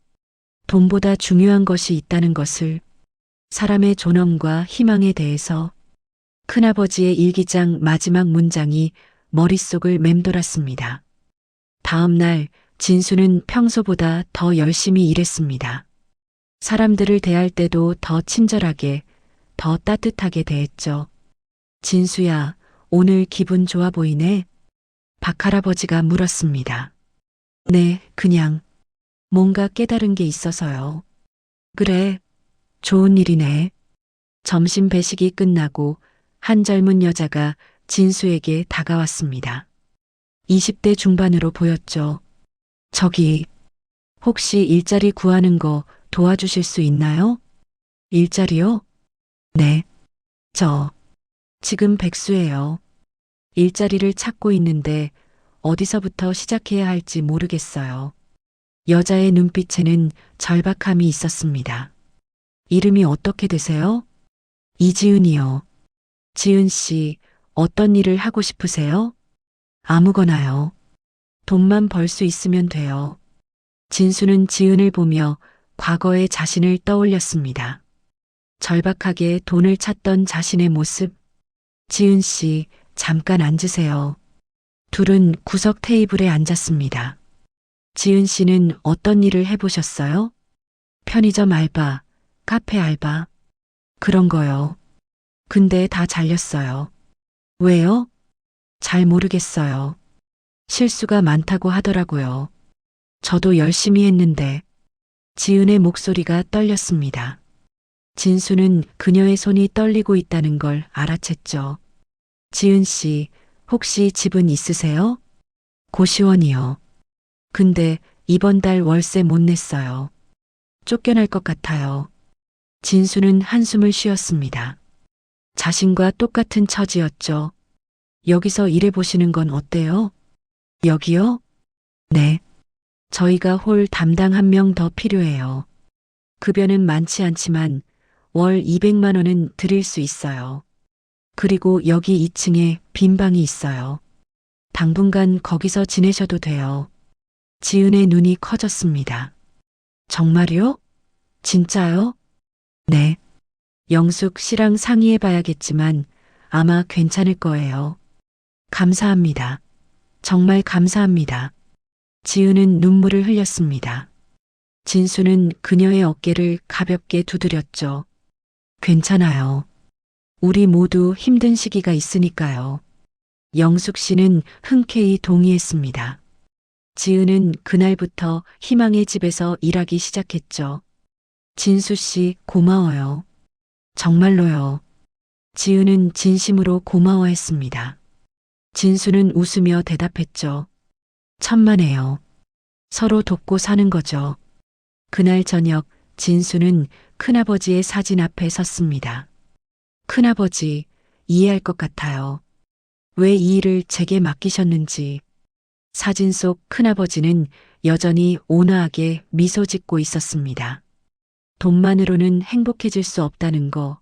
돈보다 중요한 것이 있다는 것을, 사람의 존엄과 희망에 대해서. 큰아버지의 일기장 마지막 문장이 머릿속을 맴돌았습니다. 다음 날 진수는 평소보다 더 열심히 일했습니다. 사람들을 대할 때도 더 친절하게, 더 따뜻하게 대했죠. 진수야, 오늘 기분 좋아 보이네? 박할아버지가 물었습니다. 네, 그냥 뭔가 깨달은 게 있어서요. 그래, 좋은 일이네. 점심 배식이 끝나고 한 젊은 여자가 진수에게 다가왔습니다. 20대 중반으로 보였죠. 저기, 혹시 일자리 구하는 거 도와주실 수 있나요? 일자리요? 네. 지금 백수예요. 일자리를 찾고 있는데 어디서부터 시작해야 할지 모르겠어요. 여자의 눈빛에는 절박함이 있었습니다. 이름이 어떻게 되세요? 이지은이요. 지은 씨, 어떤 일을 하고 싶으세요? 아무거나요. 돈만 벌 수 있으면 돼요. 진수는 지은을 보며 과거의 자신을 떠올렸습니다. 절박하게 돈을 찾던 자신의 모습. 지은 씨, 잠깐 앉으세요. 둘은 구석 테이블에 앉았습니다. 지은 씨는 어떤 일을 해보셨어요? 편의점 알바, 카페 알바, 그런 거요. 근데 다 잘렸어요. 왜요? 잘 모르겠어요. 실수가 많다고 하더라고요. 저도 열심히 했는데. 지은의 목소리가 떨렸습니다. 진수는 그녀의 손이 떨리고 있다는 걸 알아챘죠. 지은 씨, 혹시 집은 있으세요? 고시원이요. 근데 이번 달 월세 못 냈어요. 쫓겨날 것 같아요. 진수는 한숨을 쉬었습니다. 자신과 똑같은 처지였죠. 여기서 일해보시는 건 어때요? 여기요? 네. 저희가 홀 담당 1명 더 필요해요. 급여는 많지 않지만 월 200만 원은 드릴 수 있어요. 그리고 여기 2층에 빈 방이 있어요. 당분간 거기서 지내셔도 돼요. 지은의 눈이 커졌습니다. 정말요? 진짜요? 네. 영숙 씨랑 상의해봐야겠지만 아마 괜찮을 거예요. 감사합니다. 정말 감사합니다. 지은은 눈물을 흘렸습니다. 진수는 그녀의 어깨를 가볍게 두드렸죠. 괜찮아요. 우리 모두 힘든 시기가 있으니까요. 영숙 씨는 흔쾌히 동의했습니다. 지은은 그날부터 희망의 집에서 일하기 시작했죠. 진수 씨, 고마워요. 정말로요. 지은은 진심으로 고마워했습니다. 진수는 웃으며 대답했죠. 천만에요. 서로 돕고 사는 거죠. 그날 저녁 진수는 큰아버지의 사진 앞에 섰습니다. 큰아버지, 이해할 것 같아요. 왜 이 일을 제게 맡기셨는지. 사진 속 큰아버지는 여전히 온화하게 미소 짓고 있었습니다. 돈만으로는 행복해질 수 없다는 거,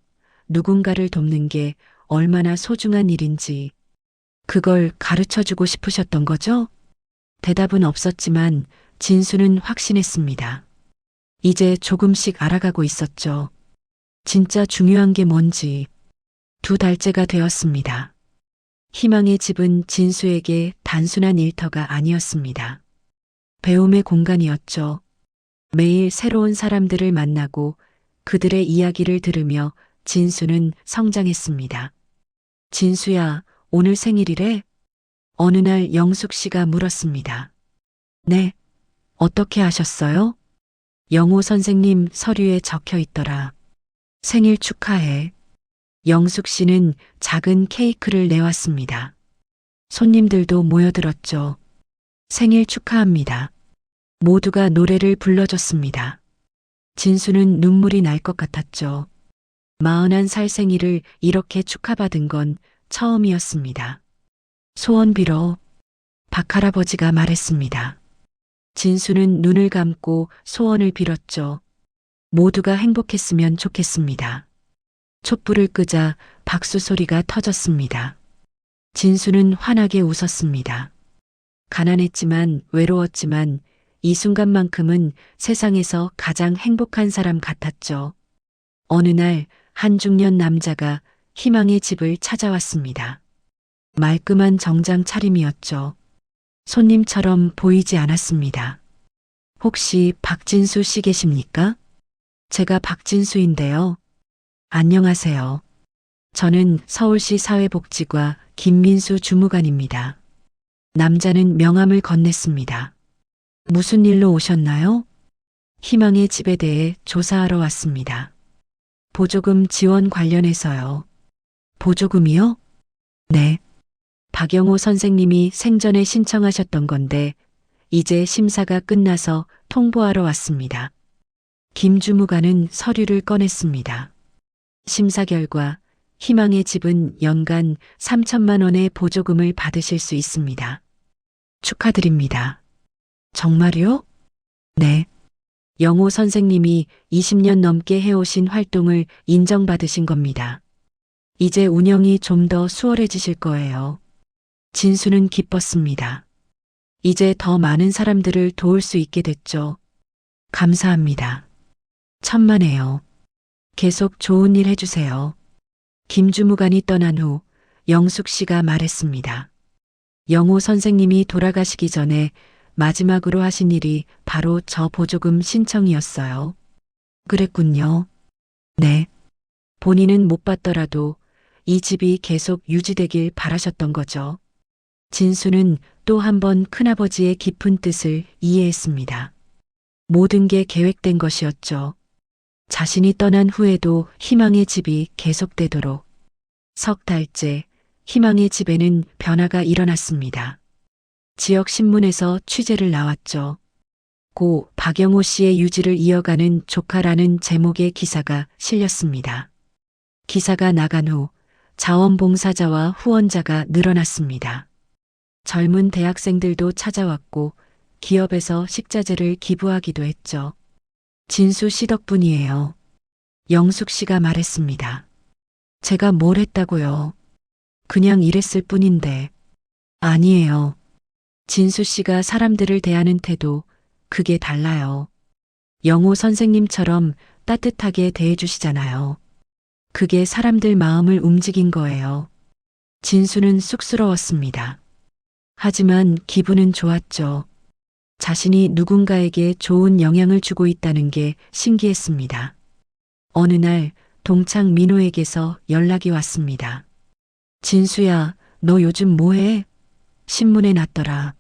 누군가를 돕는 게 얼마나 소중한 일인지. 그걸 가르쳐 주고 싶으셨던 거죠? 대답은 없었지만 진수는 확신했습니다. 이제 조금씩 알아가고 있었죠. 진짜 중요한 게 뭔지. 2달째가 되었습니다. 희망의 집은 진수에게 단순한 일터가 아니었습니다. 배움의 공간이었죠. 매일 새로운 사람들을 만나고 그들의 이야기를 들으며 진수는 성장했습니다. 진수야, 오늘 생일이래? 어느 날 영숙 씨가 물었습니다. 네, 어떻게 아셨어요? 영호 선생님 서류에 적혀 있더라. 생일 축하해. 영숙 씨는 작은 케이크를 내왔습니다. 손님들도 모여들었죠. 생일 축하합니다. 모두가 노래를 불러줬습니다. 진수는 눈물이 날 것 같았죠. 41살 생일을 이렇게 축하받은 건 처음이었습니다. 소원 빌어. 박할아버지가 말했습니다. 진수는 눈을 감고 소원을 빌었죠. 모두가 행복했으면 좋겠습니다. 촛불을 끄자 박수 소리가 터졌습니다. 진수는 환하게 웃었습니다. 가난했지만 외로웠지만 이 순간만큼은 세상에서 가장 행복한 사람 같았죠. 어느 날 한 중년 남자가 희망의 집을 찾아왔습니다. 말끔한 정장 차림이었죠. 손님처럼 보이지 않았습니다. 혹시 박진수 씨 계십니까? 제가 박진수인데요. 안녕하세요. 저는 서울시 사회복지과 김민수 주무관입니다. 남자는 명함을 건넸습니다. 무슨 일로 오셨나요? 희망의 집에 대해 조사하러 왔습니다. 보조금 지원 관련해서요. 보조금이요? 네. 박영호 선생님이 생전에 신청하셨던 건데 이제 심사가 끝나서 통보하러 왔습니다. 김 주무관은 서류를 꺼냈습니다. 심사 결과 희망의 집은 연간 3천만 원의 보조금을 받으실 수 있습니다. 축하드립니다. 정말요? 네. 영호 선생님이 20년 넘게 해오신 활동을 인정받으신 겁니다. 이제 운영이 좀 더 수월해지실 거예요. 진수는 기뻤습니다. 이제 더 많은 사람들을 도울 수 있게 됐죠. 감사합니다. 천만에요. 계속 좋은 일 해주세요. 김 주무관이 떠난 후 영숙 씨가 말했습니다. 영호 선생님이 돌아가시기 전에 마지막으로 하신 일이 바로 저 보조금 신청이었어요. 그랬군요. 네. 본인은 못 받더라도 이 집이 계속 유지되길 바라셨던 거죠. 진수는 또 한 번 큰아버지의 깊은 뜻을 이해했습니다. 모든 게 계획된 것이었죠. 자신이 떠난 후에도 희망의 집이 계속되도록. 석 달째 희망의 집에는 변화가 일어났습니다. 지역 신문에서 취재를 나왔죠. 고 박영호 씨의 유지를 이어가는 조카라는 제목의 기사가 실렸습니다. 기사가 나간 후 자원봉사자와 후원자가 늘어났습니다. 젊은 대학생들도 찾아왔고 기업에서 식자재를 기부하기도 했죠. 진수 씨 덕분이에요. 영숙 씨가 말했습니다. 제가 뭘 했다고요? 그냥 일했을 뿐인데. 아니에요. 진수 씨가 사람들을 대하는 태도, 그게 달라요. 영호 선생님처럼 따뜻하게 대해주시잖아요. 그게 사람들 마음을 움직인 거예요. 진수는 쑥스러웠습니다. 하지만 기분은 좋았죠. 자신이 누군가에게 좋은 영향을 주고 있다는 게 신기했습니다. 어느 날 동창 민호에게서 연락이 왔습니다. 진수야, 너 요즘 뭐해? 신문에 났더라.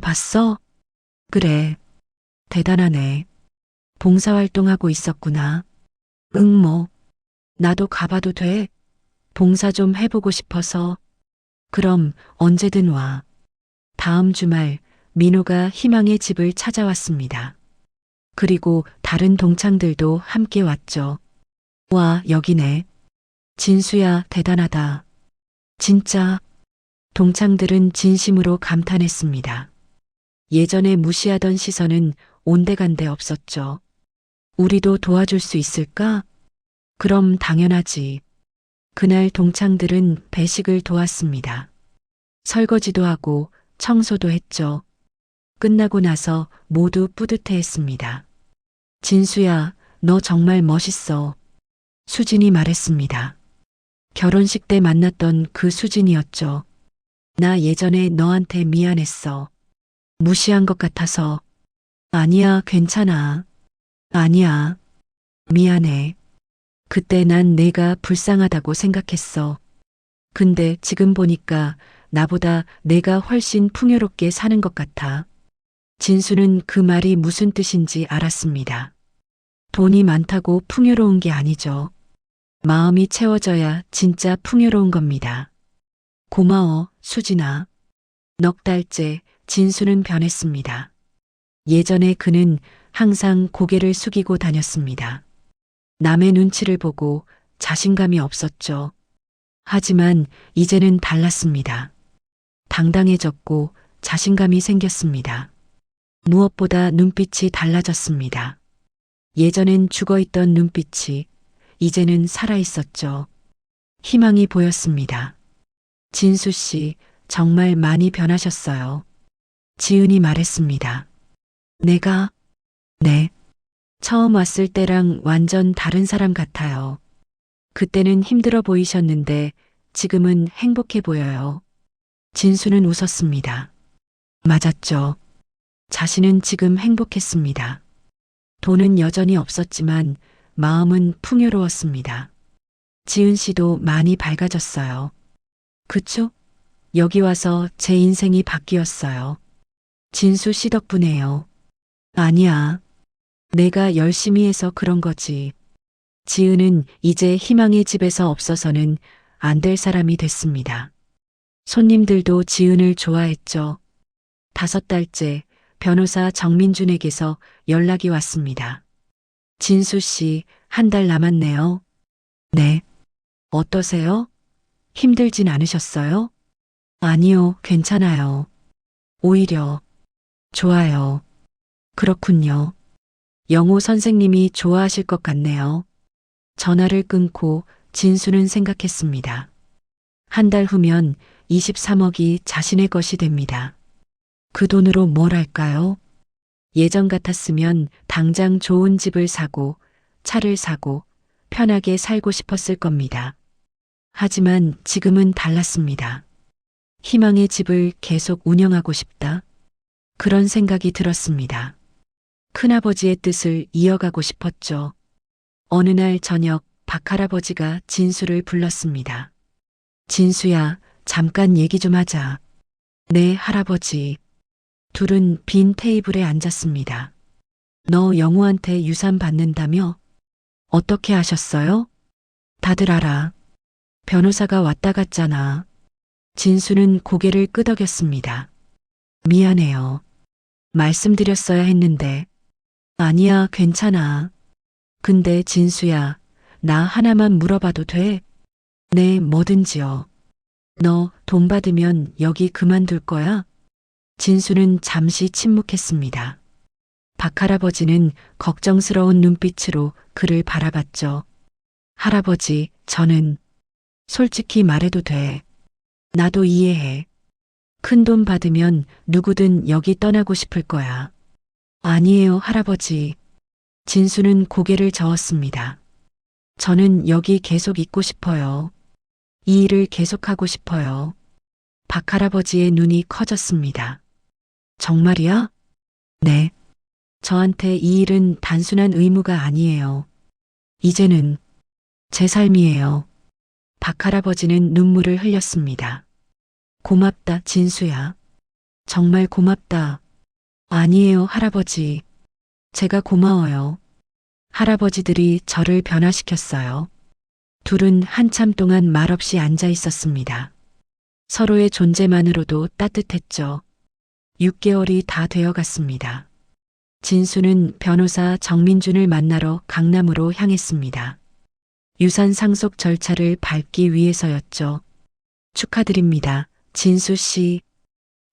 봤어? 그래. 대단하네. 봉사활동하고 있었구나. 응, 뭐. 나도 가봐도 돼? 봉사 좀 해보고 싶어서. 그럼 언제든 와. 다음 주말 민호가 희망의 집을 찾아왔습니다. 그리고 다른 동창들도 함께 왔죠. 와, 여기네. 진수야, 대단하다. 진짜. 동창들은 진심으로 감탄했습니다. 예전에 무시하던 시선은 온데간데 없었죠. 우리도 도와줄 수 있을까? 그럼 당연하지. 그날 동창들은 배식을 도왔습니다. 설거지도 하고 청소도 했죠. 끝나고 나서 모두 뿌듯해했습니다. 진수야, 너 정말 멋있어. 수진이 말했습니다. 결혼식 때 만났던 그 수진이었죠. 나 예전에 너한테 미안했어. 무시한 것 같아서. 아니야, 괜찮아. 아니야. 미안해. 그때 난 내가 불쌍하다고 생각했어. 근데 지금 보니까 나보다 내가 훨씬 풍요롭게 사는 것 같아. 진수는 그 말이 무슨 뜻인지 알았습니다. 돈이 많다고 풍요로운 게 아니죠. 마음이 채워져야 진짜 풍요로운 겁니다. 고마워, 수진아. 넉 달째 진수는 변했습니다. 예전에 그는 항상 고개를 숙이고 다녔습니다. 남의 눈치를 보고 자신감이 없었죠. 하지만 이제는 달랐습니다. 당당해졌고 자신감이 생겼습니다. 무엇보다 눈빛이 달라졌습니다. 예전엔 죽어있던 눈빛이 이제는 살아있었죠. 희망이 보였습니다. 진수 씨, 정말 많이 변하셨어요. 지은이 말했습니다. 내가, 네. 처음 왔을 때랑 완전 다른 사람 같아요. 그때는 힘들어 보이셨는데 지금은 행복해 보여요. 진수는 웃었습니다. 맞았죠. 자신은 지금 행복했습니다. 돈은 여전히 없었지만 마음은 풍요로웠습니다. 지은 씨도 많이 밝아졌어요. 그쵸? 여기 와서 제 인생이 바뀌었어요. 진수 씨 덕분에요. 아니야. 내가 열심히 해서 그런 거지. 지은은 이제 희망의 집에서 없어서는 안 될 사람이 됐습니다. 손님들도 지은을 좋아했죠. 5달째 변호사 정민준에게서 연락이 왔습니다. 진수 씨, 1달 남았네요. 네. 어떠세요? 힘들진 않으셨어요? 아니요, 괜찮아요. 오히려 좋아요. 그렇군요. 영호 선생님이 좋아하실 것 같네요. 전화를 끊고 진수는 생각했습니다. 1달 후면 23억이 자신의 것이 됩니다. 그 돈으로 뭘 할까요? 예전 같았으면 당장 좋은 집을 사고 차를 사고 편하게 살고 싶었을 겁니다. 하지만 지금은 달랐습니다. 희망의 집을 계속 운영하고 싶다. 그런 생각이 들었습니다. 큰아버지의 뜻을 이어가고 싶었죠. 어느 날 저녁 박할아버지가 진수를 불렀습니다. 진수야, 잠깐 얘기 좀 하자. 네, 할아버지. 둘은 빈 테이블에 앉았습니다. 너 영호한테 유산 받는다며? 어떻게 하셨어요? 다들 알아. 변호사가 왔다 갔잖아. 진수는 고개를 끄덕였습니다. 미안해요. 말씀드렸어야 했는데. 아니야, 괜찮아. 근데 진수야, 나 하나만 물어봐도 돼? 네, 뭐든지요. 너 돈 받으면 여기 그만둘 거야? 진수는 잠시 침묵했습니다. 박할아버지는 걱정스러운 눈빛으로 그를 바라봤죠. 할아버지, 저는 솔직히 말해도 돼. 나도 이해해. 큰 돈 받으면 누구든 여기 떠나고 싶을 거야. 아니에요, 할아버지. 진수는 고개를 저었습니다. 저는 여기 계속 있고 싶어요. 이 일을 계속하고 싶어요. 박할아버지의 눈이 커졌습니다. 정말이야? 네. 저한테 이 일은 단순한 의무가 아니에요. 이제는 제 삶이에요. 박할아버지는 눈물을 흘렸습니다. 고맙다, 진수야. 정말 고맙다. 아니에요, 할아버지. 제가 고마워요. 할아버지들이 저를 변화시켰어요. 둘은 한참 동안 말없이 앉아 있었습니다. 서로의 존재만으로도 따뜻했죠. 6개월이 다 되어 갔습니다. 진수는 변호사 정민준을 만나러 강남으로 향했습니다. 유산 상속 절차를 밟기 위해서였죠. 축하드립니다. 진수 씨.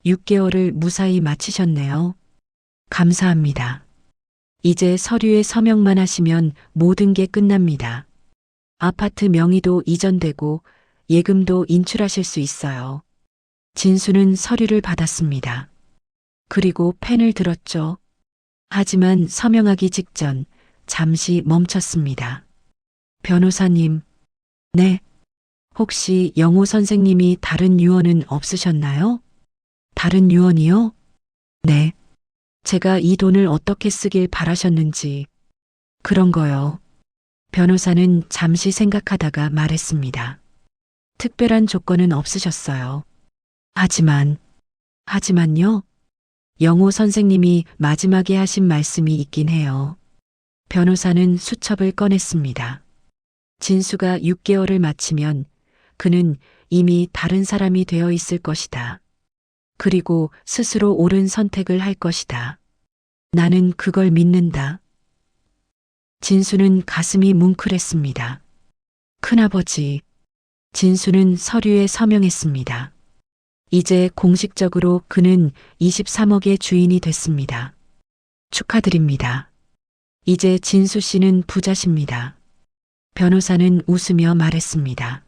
6개월을 무사히 마치셨네요. 감사합니다. 이제 서류에 서명만 하시면 모든 게 끝납니다. 아파트 명의도 이전되고 예금도 인출하실 수 있어요. 진수는 서류를 받았습니다. 그리고 펜을 들었죠. 하지만 서명하기 직전 잠시 멈췄습니다. 변호사님, 네. 혹시 영호 선생님이 다른 유언은 없으셨나요? 다른 유언이요? 네. 제가 이 돈을 어떻게 쓰길 바라셨는지. 그런 거요. 변호사는 잠시 생각하다가 말했습니다. 특별한 조건은 없으셨어요. 하지만요? 영호 선생님이 마지막에 하신 말씀이 있긴 해요. 변호사는 수첩을 꺼냈습니다. 진수가 6개월을 마치면 그는 이미 다른 사람이 되어 있을 것이다. 그리고 스스로 옳은 선택을 할 것이다. 나는 그걸 믿는다. 진수는 가슴이 뭉클했습니다. 큰아버지, 진수는 서류에 서명했습니다. 이제 공식적으로 그는 23억의 주인이 됐습니다. 축하드립니다. 이제 진수 씨는 부자십니다. 변호사는 웃으며 말했습니다.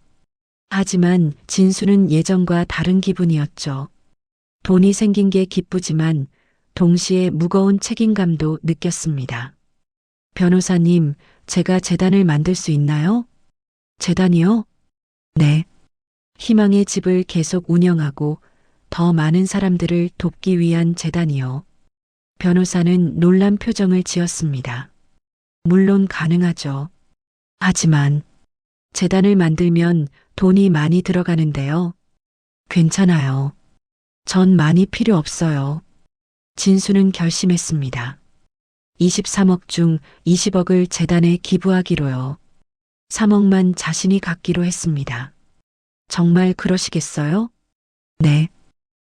하지만 진수는 예전과 다른 기분이었죠. 돈이 생긴 게 기쁘지만 동시에 무거운 책임감도 느꼈습니다. 변호사님, 제가 재단을 만들 수 있나요? 재단이요? 네. 희망의 집을 계속 운영하고 더 많은 사람들을 돕기 위한 재단이요. 변호사는 놀란 표정을 지었습니다. 물론 가능하죠. 하지만 재단을 만들면 돈이 많이 들어가는데요. 괜찮아요. 전 많이 필요 없어요. 진수는 결심했습니다. 23억 중 20억을 재단에 기부하기로요. 3억만 자신이 갖기로 했습니다. 정말 그러시겠어요? 네.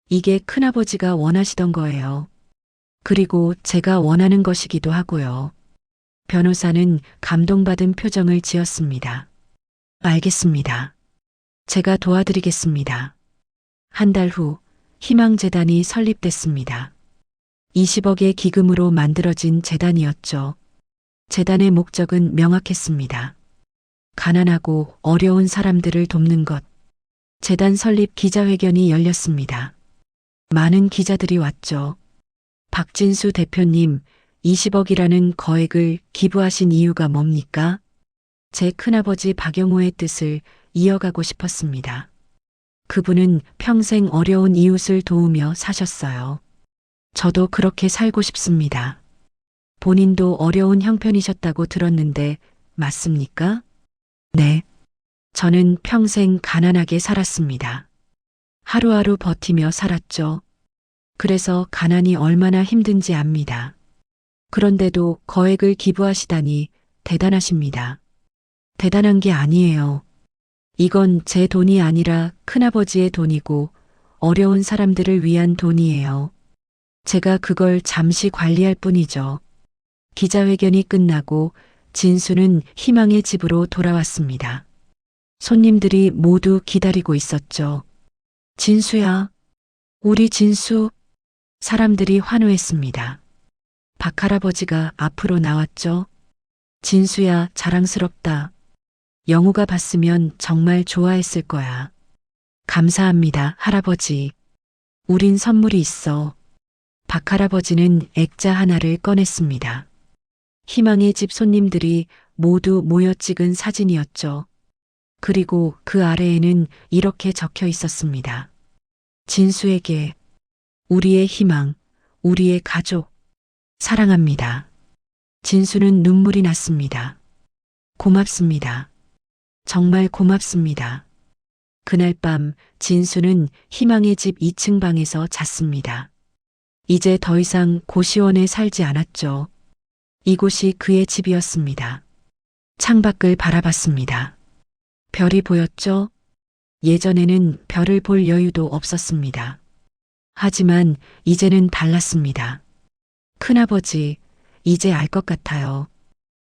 이게 큰아버지가 원하시던 거예요. 그리고 제가 원하는 것이기도 하고요. 변호사는 감동받은 표정을 지었습니다. 알겠습니다. 제가 도와드리겠습니다. 한 달 후 희망재단이 설립됐습니다. 20억의 기금으로 만들어진 재단이었죠. 재단의 목적은 명확했습니다. 가난하고 어려운 사람들을 돕는 것. 재단 설립 기자회견이 열렸습니다. 많은 기자들이 왔죠. 박진수 대표님, 20억이라는 거액을 기부하신 이유가 뭡니까? 제 큰아버지 박영호의 뜻을 이어가고 싶었습니다. 그분은 평생 어려운 이웃을 도우며 사셨어요. 저도 그렇게 살고 싶습니다. 본인도 어려운 형편이셨다고 들었는데 맞습니까? 네. 저는 평생 가난하게 살았습니다. 하루하루 버티며 살았죠. 그래서 가난이 얼마나 힘든지 압니다. 그런데도 거액을 기부하시다니 대단하십니다. 대단한 게 아니에요. 이건 제 돈이 아니라 큰아버지의 돈이고 어려운 사람들을 위한 돈이에요. 제가 그걸 잠시 관리할 뿐이죠. 기자회견이 끝나고 진수는 희망의 집으로 돌아왔습니다. 손님들이 모두 기다리고 있었죠. 진수야, 우리 진수. 사람들이 환호했습니다. 박할아버지가 앞으로 나왔죠. 진수야, 자랑스럽다. 영우가 봤으면 정말 좋아했을 거야. 감사합니다, 할아버지. 우린 선물이 있어. 박할아버지는 액자 하나를 꺼냈습니다. 희망의 집 손님들이 모두 모여 찍은 사진이었죠. 그리고 그 아래에는 이렇게 적혀 있었습니다. 진수에게 우리의 희망, 우리의 가족, 사랑합니다. 진수는 눈물이 났습니다. 고맙습니다. 정말 고맙습니다. 그날 밤 진수는 희망의 집 2층 방에서 잤습니다. 이제 더 이상 고시원에 살지 않았죠. 이곳이 그의 집이었습니다. 창밖을 바라봤습니다. 별이 보였죠? 예전에는 별을 볼 여유도 없었습니다. 하지만 이제는 달랐습니다. 큰아버지, 이제 알 것 같아요.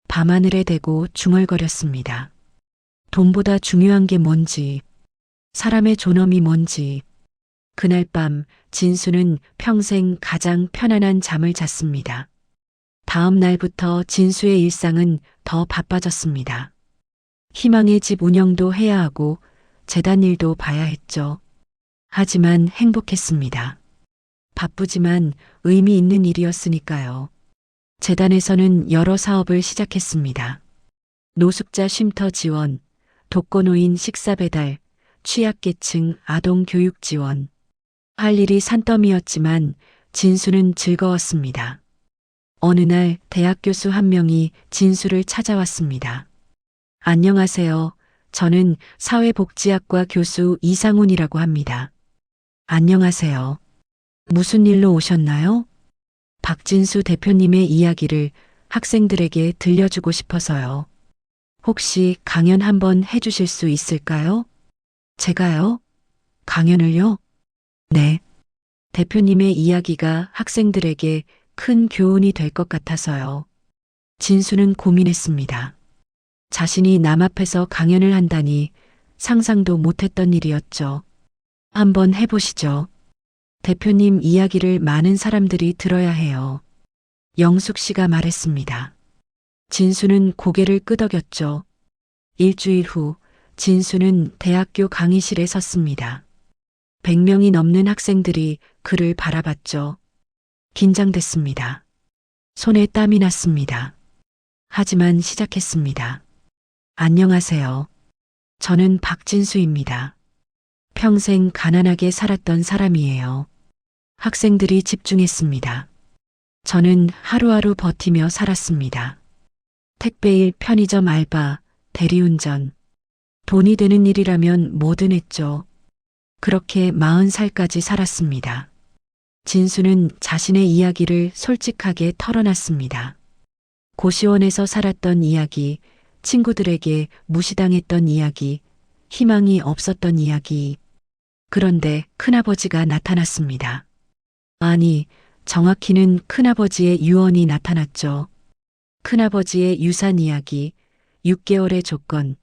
밤하늘에 대고 중얼거렸습니다. 돈보다 중요한 게 뭔지, 사람의 존엄이 뭔지. 그날 밤 진수는 평생 가장 편안한 잠을 잤습니다. 다음 날부터 진수의 일상은 더 바빠졌습니다. 희망의 집 운영도 해야 하고 재단 일도 봐야 했죠. 하지만 행복했습니다. 바쁘지만 의미 있는 일이었으니까요. 재단에서는 여러 사업을 시작했습니다. 노숙자 쉼터 지원, 독거노인 식사 배달, 취약계층 아동 교육 지원. 할 일이 산더미였지만 진수는 즐거웠습니다. 어느 날 대학 교수 한 명이 진수를 찾아왔습니다. 안녕하세요. 저는 사회복지학과 교수 이상훈이라고 합니다. 안녕하세요. 무슨 일로 오셨나요? 박진수 대표님의 이야기를 학생들에게 들려주고 싶어서요. 혹시 강연 한번 해주실 수 있을까요? 제가요? 강연을요? 네. 대표님의 이야기가 학생들에게 큰 교훈이 될 것 같아서요. 진수는 고민했습니다. 자신이 남 앞에서 강연을 한다니 상상도 못했던 일이었죠. 한번 해보시죠. 대표님 이야기를 많은 사람들이 들어야 해요. 영숙 씨가 말했습니다. 진수는 고개를 끄덕였죠. 일주일 후 진수는 대학교 강의실에 섰습니다. 100명이 넘는 학생들이 그를 바라봤죠. 긴장됐습니다. 손에 땀이 났습니다. 하지만 시작했습니다. 안녕하세요. 저는 박진수입니다. 평생 가난하게 살았던 사람이에요. 학생들이 집중했습니다. 저는 하루하루 버티며 살았습니다. 택배일, 편의점 알바, 대리운전. 돈이 되는 일이라면 뭐든 했죠. 그렇게 40살까지 살았습니다. 진수는 자신의 이야기를 솔직하게 털어놨습니다. 고시원에서 살았던 이야기, 친구들에게 무시당했던 이야기, 희망이 없었던 이야기. 그런데 큰아버지가 나타났습니다. 아니, 정확히는 큰아버지의 유언이 나타났죠. 큰아버지의 유산 이야기, 6개월의 조건,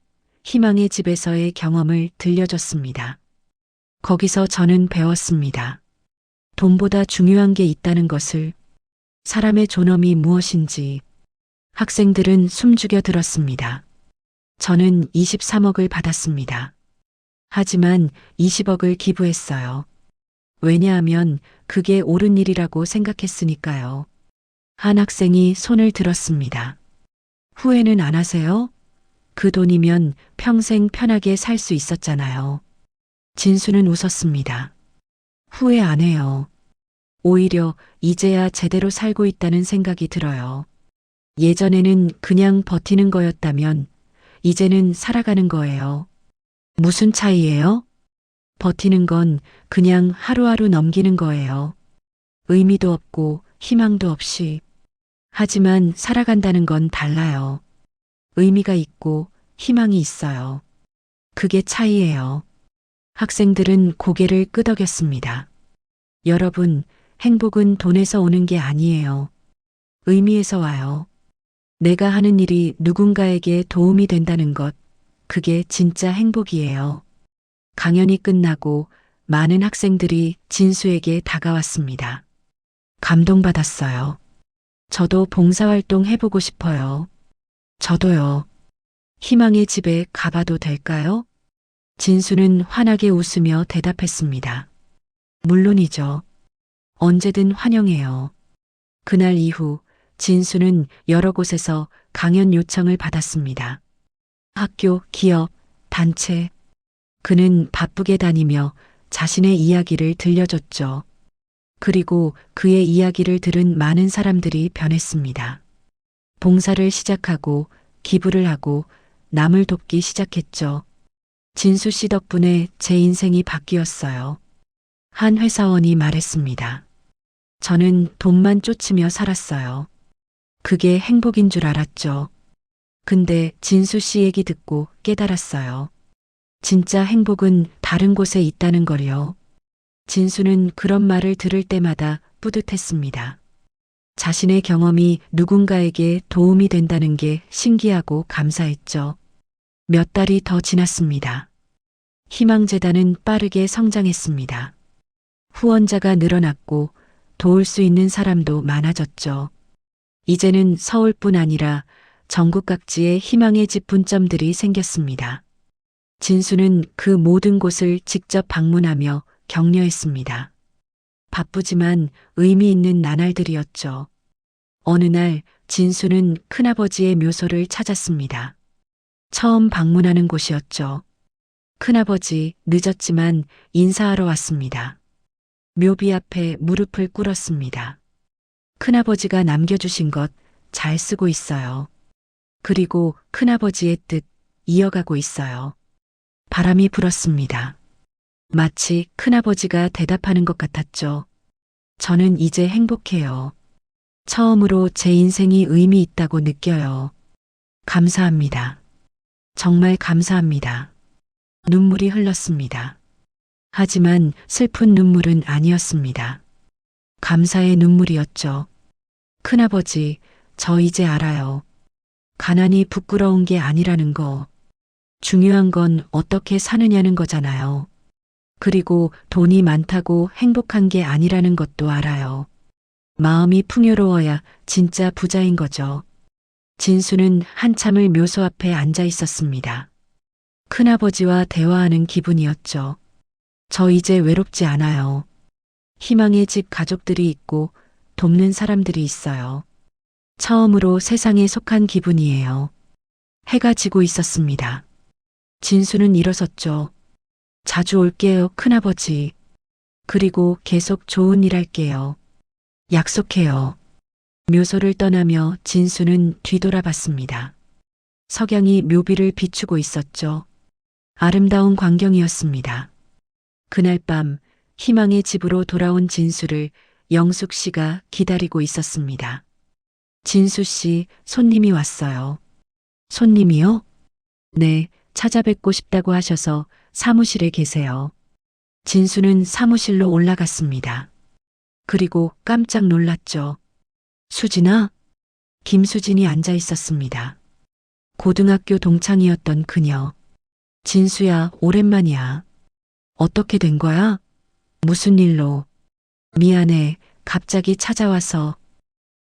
희망의 집에서의 경험을 들려줬습니다. 거기서 저는 배웠습니다. 돈보다 중요한 게 있다는 것을, 사람의 존엄이 무엇인지. 학생들은 숨죽여 들었습니다. 저는 23억을 받았습니다. 하지만 20억을 기부했어요. 왜냐하면 그게 옳은 일이라고 생각했으니까요. 한 학생이 손을 들었습니다. 후회는 안 하세요? 그 돈이면 평생 편하게 살 수 있었잖아요. 진수는 웃었습니다. 후회 안 해요. 오히려 이제야 제대로 살고 있다는 생각이 들어요. 예전에는 그냥 버티는 거였다면 이제는 살아가는 거예요. 무슨 차이예요? 버티는 건 그냥 하루하루 넘기는 거예요. 의미도 없고 희망도 없이. 하지만 살아간다는 건 달라요. 의미가 있고 희망이 있어요. 그게 차이예요. 학생들은 고개를 끄덕였습니다. 여러분, 행복은 돈에서 오는 게 아니에요. 의미에서 와요. 내가 하는 일이 누군가에게 도움이 된다는 것, 그게 진짜 행복이에요. 강연이 끝나고 많은 학생들이 진수에게 다가왔습니다. 감동받았어요. 저도 봉사활동 해보고 싶어요. 저도요. 희망의 집에 가봐도 될까요? 진수는 환하게 웃으며 대답했습니다. 물론이죠. 언제든 환영해요. 그날 이후 진수는 여러 곳에서 강연 요청을 받았습니다. 학교, 기업, 단체. 그는 바쁘게 다니며 자신의 이야기를 들려줬죠. 그리고 그의 이야기를 들은 많은 사람들이 변했습니다. 봉사를 시작하고 기부를 하고 남을 돕기 시작했죠. 진수 씨 덕분에 제 인생이 바뀌었어요. 한 회사원이 말했습니다. 저는 돈만 쫓으며 살았어요. 그게 행복인 줄 알았죠. 근데 진수 씨 얘기 듣고 깨달았어요. 진짜 행복은 다른 곳에 있다는 걸요. 진수는 그런 말을 들을 때마다 뿌듯했습니다. 자신의 경험이 누군가에게 도움이 된다는 게 신기하고 감사했죠. 몇 달이 더 지났습니다. 희망재단은 빠르게 성장했습니다. 후원자가 늘어났고 도울 수 있는 사람도 많아졌죠. 이제는 서울뿐 아니라 전국 각지에 희망의 집 분점들이 생겼습니다. 진수는 그 모든 곳을 직접 방문하며 격려했습니다. 바쁘지만 의미 있는 나날들이었죠. 어느 날 진수는 큰아버지의 묘소를 찾았습니다. 처음 방문하는 곳이었죠. 큰아버지, 늦었지만 인사하러 왔습니다. 묘비 앞에 무릎을 꿇었습니다. 큰아버지가 남겨주신 것 잘 쓰고 있어요. 그리고 큰아버지의 뜻, 이어가고 있어요. 바람이 불었습니다. 마치 큰아버지가 대답하는 것 같았죠. 저는 이제 행복해요. 처음으로 제 인생이 의미 있다고 느껴요. 감사합니다. 정말 감사합니다. 눈물이 흘렀습니다. 하지만 슬픈 눈물은 아니었습니다. 감사의 눈물이었죠. 큰아버지, 저 이제 알아요. 가난이 부끄러운 게 아니라는 거. 중요한 건 어떻게 사느냐는 거잖아요. 그리고 돈이 많다고 행복한 게 아니라는 것도 알아요. 마음이 풍요로워야 진짜 부자인 거죠. 진수는 한참을 묘소 앞에 앉아 있었습니다. 큰아버지와 대화하는 기분이었죠. 저 이제 외롭지 않아요. 희망의 집 가족들이 있고 돕는 사람들이 있어요. 처음으로 세상에 속한 기분이에요. 해가 지고 있었습니다. 진수는 일어섰죠. 자주 올게요, 큰아버지. 그리고 계속 좋은 일 할게요. 약속해요. 묘소를 떠나며 진수는 뒤돌아봤습니다. 석양이 묘비를 비추고 있었죠. 아름다운 광경이었습니다. 그날 밤 희망의 집으로 돌아온 진수를 영숙 씨가 기다리고 있었습니다. 진수 씨, 손님이 왔어요. 손님이요? 네, 찾아뵙고 싶다고 하셔서 사무실에 계세요. 진수는 사무실로 올라갔습니다. 그리고 깜짝 놀랐죠. 수진아? 김수진이 앉아 있었습니다. 고등학교 동창이었던 그녀. 진수야, 오랜만이야. 어떻게 된 거야? 무슨 일로? 미안해, 갑자기 찾아와서.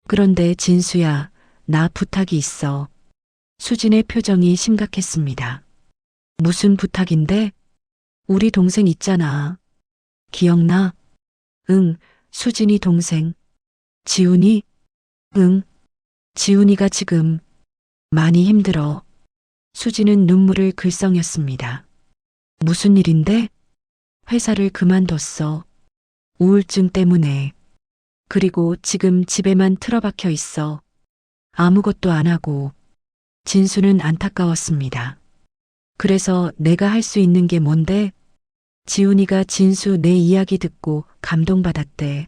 그런데 진수야, 나 부탁이 있어. 수진의 표정이 심각했습니다. 무슨 부탁인데? 우리 동생 있잖아. 기억나? 응, 수진이 동생. 지훈이? 응, 지훈이가 지금 많이 힘들어. 수진은 눈물을 글썽였습니다. 무슨 일인데? 회사를 그만뒀어. 우울증 때문에. 그리고 지금 집에만 틀어박혀 있어. 아무것도 안 하고. 진수는 안타까웠습니다. 그래서 내가 할 수 있는 게 뭔데? 지훈이가 진수 내 이야기 듣고 감동받았대.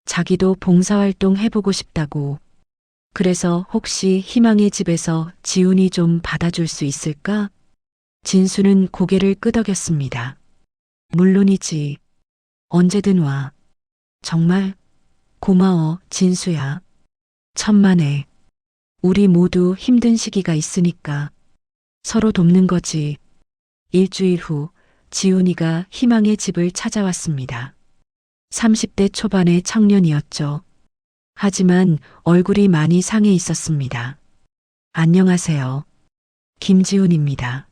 자기도 봉사활동 해보고 싶다고. 그래서 혹시 희망의 집에서 지훈이 좀 받아줄 수 있을까? 진수는 고개를 끄덕였습니다. 물론이지. 언제든 와. 정말 고마워, 진수야. 천만에. 우리 모두 힘든 시기가 있으니까 서로 돕는 거지. 일주일 후 지훈이가 희망의 집을 찾아왔습니다. 30대 초반의 청년이었죠. 하지만 얼굴이 많이 상해 있었습니다. 안녕하세요. 김지훈입니다.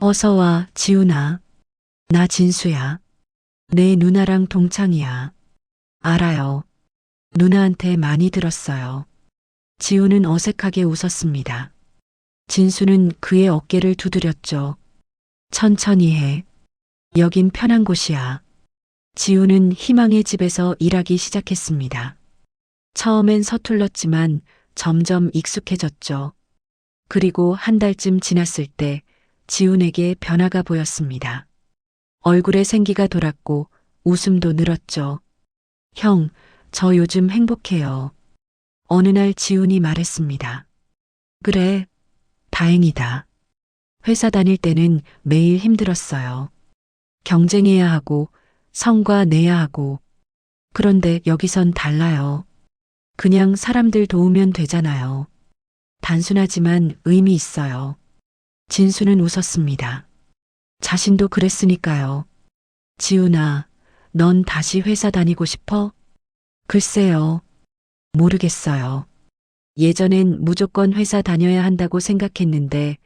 어서 와, 지훈아. 나 진수야. 내 누나랑 동창이야. 알아요. 누나한테 많이 들었어요. 지훈은 어색하게 웃었습니다. 진수는 그의 어깨를 두드렸죠. 천천히 해. 여긴 편한 곳이야. 지훈은 희망의 집에서 일하기 시작했습니다. 처음엔 서툴렀지만 점점 익숙해졌죠. 그리고 한 달쯤 지났을 때 지훈에게 변화가 보였습니다. 얼굴에 생기가 돌았고 웃음도 늘었죠. 형, 저 요즘 행복해요. 어느 날 지훈이 말했습니다. 그래, 다행이다. 회사 다닐 때는 매일 힘들었어요. 경쟁해야 하고 성과 내야 하고. 그런데 여기선 달라요. 그냥 사람들 도우면 되잖아요. 단순하지만 의미 있어요. 진수는 웃었습니다. 자신도 그랬으니까요. 지훈아, 넌 다시 회사 다니고 싶어? 글쎄요. 모르겠어요. 예전엔 무조건 회사 다녀야 한다고 생각했는데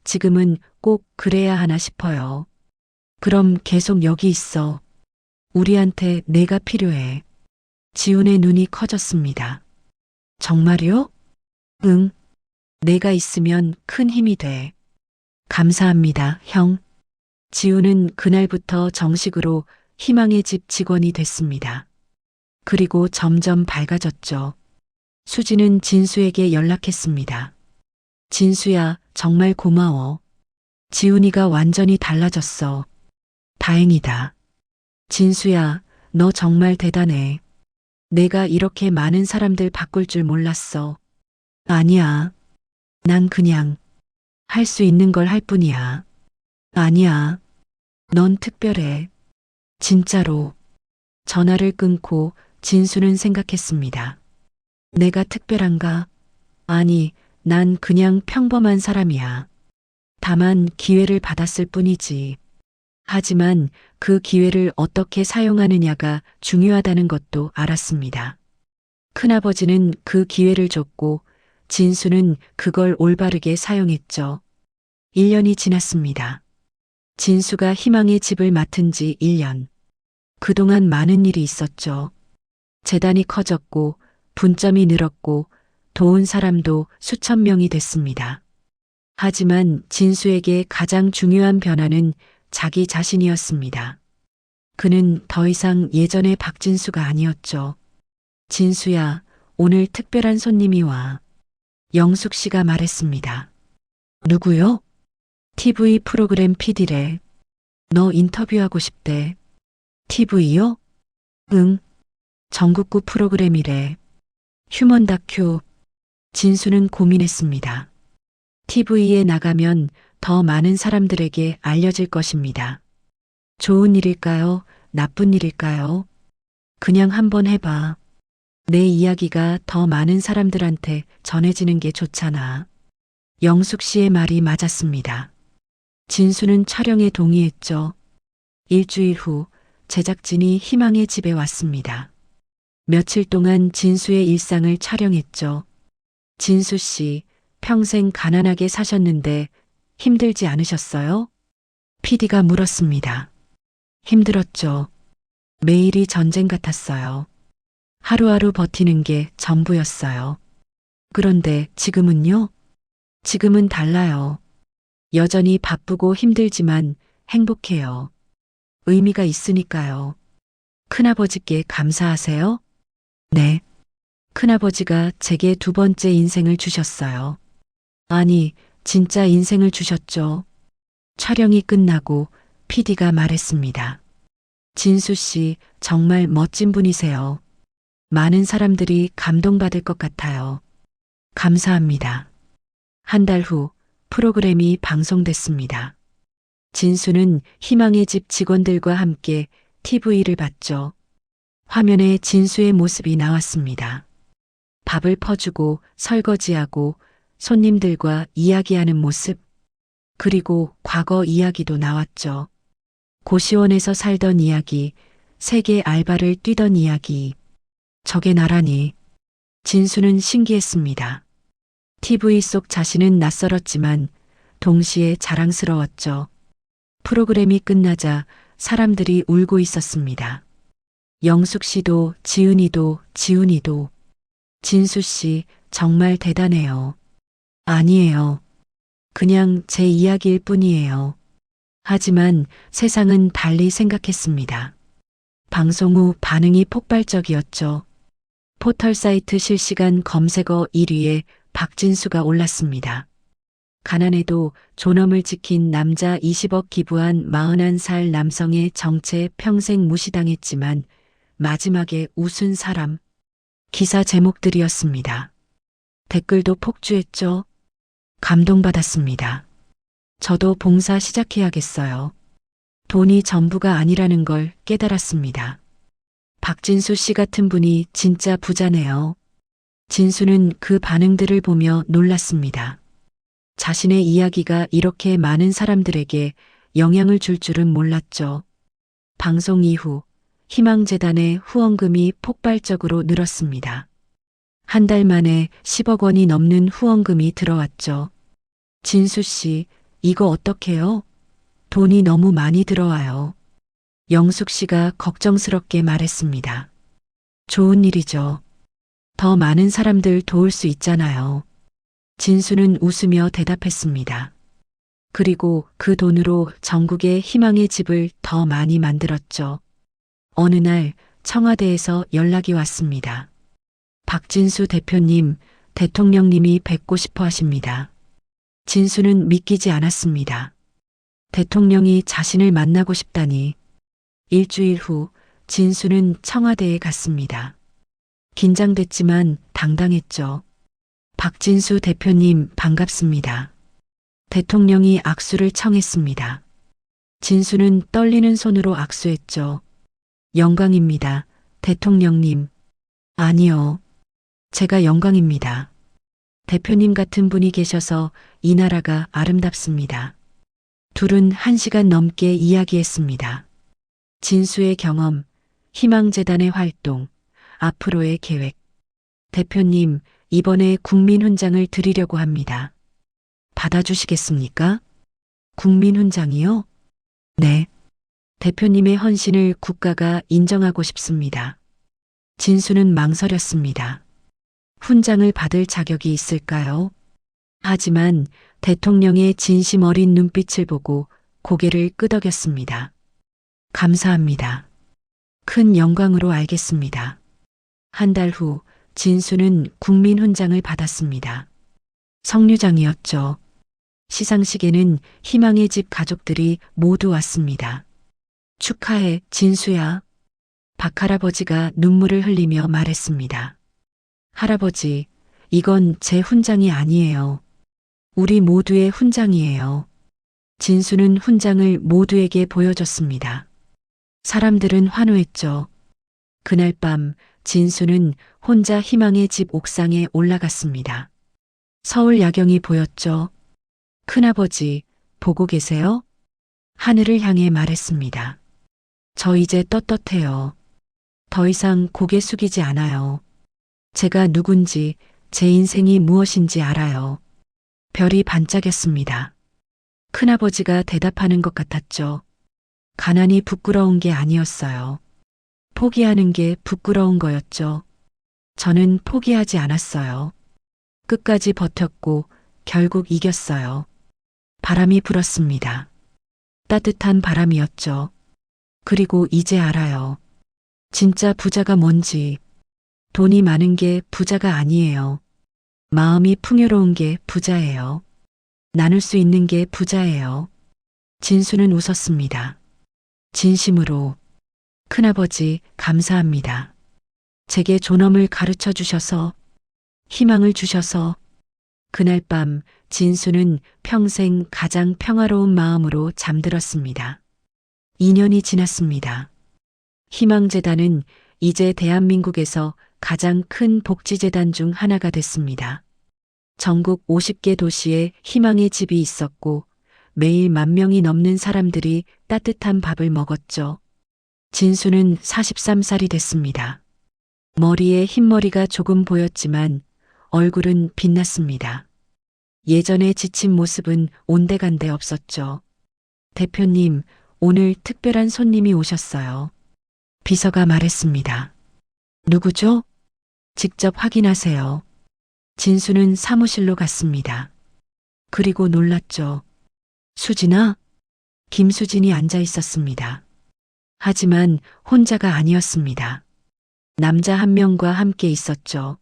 지금은 꼭 그래야 하나 싶어요. 그럼 계속 여기 있어. 우리한테 내가 필요해. 지훈의 눈이 커졌습니다. 정말요? 응. 내가 있으면 큰 힘이 돼. 감사합니다, 형. 지훈은 그날부터 정식으로 희망의 집 직원이 됐습니다. 그리고 점점 밝아졌죠. 수지는 진수에게 연락했습니다. 진수야, 정말 고마워. 지훈이가 완전히 달라졌어. 다행이다. 진수야, 너 정말 대단해. 내가 이렇게 많은 사람들 바꿀 줄 몰랐어. 아니야. 난 그냥 할 수 있는 걸 할 뿐이야. 아니야. 넌 특별해. 진짜로. 전화를 끊고 진수는 생각했습니다. 내가 특별한가? 아니, 난 그냥 평범한 사람이야. 다만 기회를 받았을 뿐이지. 하지만 그 기회를 어떻게 사용하느냐가 중요하다는 것도 알았습니다. 큰아버지는 그 기회를 줬고 진수는 그걸 올바르게 사용했죠. 1년이 지났습니다. 진수가 희망의 집을 맡은 지 1년. 그동안 많은 일이 있었죠. 재단이 커졌고 분점이 늘었고 도운 사람도 수천 명이 됐습니다. 하지만 진수에게 가장 중요한 변화는 자기 자신이었습니다. 그는 더 이상 예전의 박진수가 아니었죠. 진수야, 오늘 특별한 손님이 와. 영숙 씨가 말했습니다. 누구요? TV 프로그램 PD래. 너 인터뷰하고 싶대. TV요? 응. 전국구 프로그램이래. 휴먼 다큐. 진수는 고민했습니다. TV에 나가면 더 많은 사람들에게 알려질 것입니다. 좋은 일일까요? 나쁜 일일까요? 그냥 한번 해봐. 내 이야기가 더 많은 사람들한테 전해지는 게 좋잖아. 영숙 씨의 말이 맞았습니다. 진수는 촬영에 동의했죠. 일주일 후 제작진이 희망의 집에 왔습니다. 며칠 동안 진수의 일상을 촬영했죠. 진수 씨, 평생 가난하게 사셨는데 힘들지 않으셨어요? PD가 물었습니다. 힘들었죠. 매일이 전쟁 같았어요. 하루하루 버티는 게 전부였어요. 그런데 지금은요? 지금은 달라요. 여전히 바쁘고 힘들지만 행복해요. 의미가 있으니까요. 큰아버지께 감사하세요? 네. 큰아버지가 제게 두 번째 인생을 주셨어요. 아니, 진짜 인생을 주셨죠. 촬영이 끝나고 PD가 말했습니다. 진수 씨, 정말 멋진 분이세요. 많은 사람들이 감동받을 것 같아요. 감사합니다. 한 달 후 프로그램이 방송됐습니다. 진수는 희망의 집 직원들과 함께 TV를 봤죠. 화면에 진수의 모습이 나왔습니다. 밥을 퍼주고 설거지하고 손님들과 이야기하는 모습, 그리고 과거 이야기도 나왔죠. 고시원에서 살던 이야기, 세계 알바를 뛰던 이야기. 저게 나라니. 진수는 신기했습니다. TV 속 자신은 낯설었지만 동시에 자랑스러웠죠. 프로그램이 끝나자 사람들이 울고 있었습니다. 영숙 씨도 지은이도 지훈이도. 진수 씨 정말 대단해요. 아니에요. 그냥 제 이야기일 뿐이에요. 하지만 세상은 달리 생각했습니다. 방송 후 반응이 폭발적이었죠. 포털 사이트 실시간 검색어 1위에 박진수가 올랐습니다. 가난해도 존엄을 지킨 남자 20억 기부한 41살 남성의 정체 평생 무시당했지만 마지막에 웃은 사람. 기사 제목들이었습니다. 댓글도 폭주했죠. 감동받았습니다. 저도 봉사 시작해야겠어요. 돈이 전부가 아니라는 걸 깨달았습니다. 박진수 씨 같은 분이 진짜 부자네요. 진수는 그 반응들을 보며 놀랐습니다. 자신의 이야기가 이렇게 많은 사람들에게 영향을 줄 줄은 몰랐죠. 방송 이후 희망재단의 후원금이 폭발적으로 늘었습니다. 한 달 만에 10억 원이 넘는 후원금이 들어왔죠. 진수 씨, 이거 어떡해요? 돈이 너무 많이 들어와요. 영숙 씨가 걱정스럽게 말했습니다. 좋은 일이죠. 더 많은 사람들 도울 수 있잖아요. 진수는 웃으며 대답했습니다. 그리고 그 돈으로 전국에 희망의 집을 더 많이 만들었죠. 어느 날 청와대에서 연락이 왔습니다. 박진수 대표님, 대통령님이 뵙고 싶어 하십니다. 진수는 믿기지 않았습니다. 대통령이 자신을 만나고 싶다니. 일주일 후 진수는 청와대에 갔습니다. 긴장됐지만 당당했죠. 박진수 대표님 반갑습니다. 대통령이 악수를 청했습니다. 진수는 떨리는 손으로 악수했죠. 영광입니다. 대통령님. 아니요. 제가 영광입니다. 대표님 같은 분이 계셔서 이 나라가 아름답습니다. 둘은 1시간 넘게 이야기했습니다. 진수의 경험, 희망재단의 활동, 앞으로의 계획. 대표님, 이번에 국민훈장을 드리려고 합니다. 받아주시겠습니까? 국민훈장이요? 네. 대표님의 헌신을 국가가 인정하고 싶습니다. 진수는 망설였습니다. 훈장을 받을 자격이 있을까요? 하지만 대통령의 진심 어린 눈빛을 보고 고개를 끄덕였습니다. 감사합니다. 큰 영광으로 알겠습니다. 한 달 후 진수는 국민훈장을 받았습니다. 석류장이었죠. 시상식에는 희망의 집 가족들이 모두 왔습니다. 축하해, 진수야. 박할아버지가 눈물을 흘리며 말했습니다. 할아버지, 이건 제 훈장이 아니에요. 우리 모두의 훈장이에요. 진수는 훈장을 모두에게 보여줬습니다. 사람들은 환호했죠. 그날 밤 진수는 혼자 희망의 집 옥상에 올라갔습니다. 서울 야경이 보였죠. 큰아버지, 보고 계세요? 하늘을 향해 말했습니다. 저 이제 떳떳해요. 더 이상 고개 숙이지 않아요. 제가 누군지, 제 인생이 무엇인지 알아요. 별이 반짝였습니다. 큰아버지가 대답하는 것 같았죠. 가난이 부끄러운 게 아니었어요. 포기하는 게 부끄러운 거였죠. 저는 포기하지 않았어요. 끝까지 버텼고 결국 이겼어요. 바람이 불었습니다. 따뜻한 바람이었죠. 그리고 이제 알아요. 진짜 부자가 뭔지. 돈이 많은 게 부자가 아니에요. 마음이 풍요로운 게 부자예요. 나눌 수 있는 게 부자예요. 진수는 웃었습니다. 진심으로. 큰아버지, 감사합니다. 제게 존엄을 가르쳐 주셔서, 희망을 주셔서. 그날 밤 진수는 평생 가장 평화로운 마음으로 잠들었습니다. 2년이 지났습니다. 희망재단은 이제 대한민국에서 가장 큰 복지재단 중 하나가 됐습니다. 전국 50개 도시에 희망의 집이 있었고 매일 10,000명이 넘는 사람들이 따뜻한 밥을 먹었죠. 진수는 43살이 됐습니다. 머리에 흰머리가 조금 보였지만 얼굴은 빛났습니다. 예전의 지친 모습은 온데간데 없었죠. 대표님, 오늘 특별한 손님이 오셨어요. 비서가 말했습니다. 누구죠? 직접 확인하세요. 진수는 사무실로 갔습니다. 그리고 놀랐죠. 수진아? 김수진이 앉아 있었습니다. 하지만 혼자가 아니었습니다. 남자 한 명과 함께 있었죠.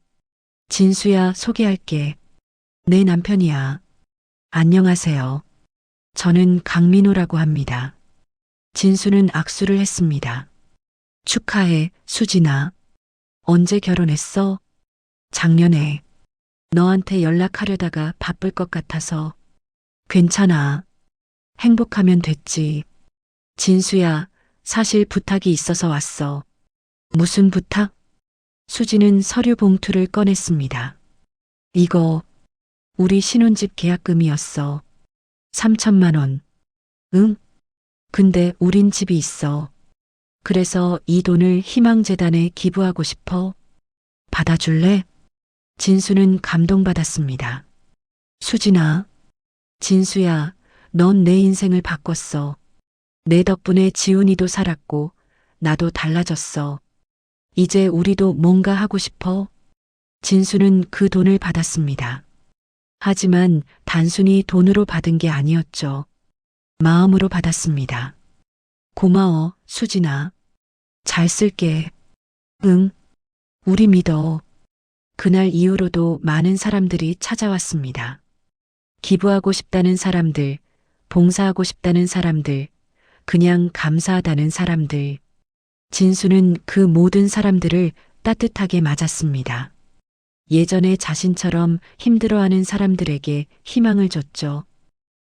진수야, 소개할게. 내 남편이야. 안녕하세요. 저는 강민호라고 합니다. 진수는 악수를 했습니다. 축하해, 수진아. 언제 결혼했어? 작년에. 너한테 연락하려다가 바쁠 것 같아서. 괜찮아. 행복하면 됐지. 진수야, 사실 부탁이 있어서 왔어. 무슨 부탁? 수지는 서류 봉투를 꺼냈습니다. 이거 우리 신혼집 계약금이었어. 3천만 원. 응? 근데 우린 집이 있어. 그래서 이 돈을 희망재단에 기부하고 싶어. 받아줄래? 진수는 감동받았습니다. 수진아, 진수야, 넌 내 인생을 바꿨어. 내 덕분에 지훈이도 살았고 나도 달라졌어. 이제 우리도 뭔가 하고 싶어. 진수는 그 돈을 받았습니다. 하지만 단순히 돈으로 받은 게 아니었죠. 마음으로 받았습니다. 고마워, 수진아. 잘 쓸게. 응, 우리 믿어. 그날 이후로도 많은 사람들이 찾아왔습니다. 기부하고 싶다는 사람들, 봉사하고 싶다는 사람들, 그냥 감사하다는 사람들. 진수는 그 모든 사람들을 따뜻하게 맞았습니다. 예전에 자신처럼 힘들어하는 사람들에게 희망을 줬죠.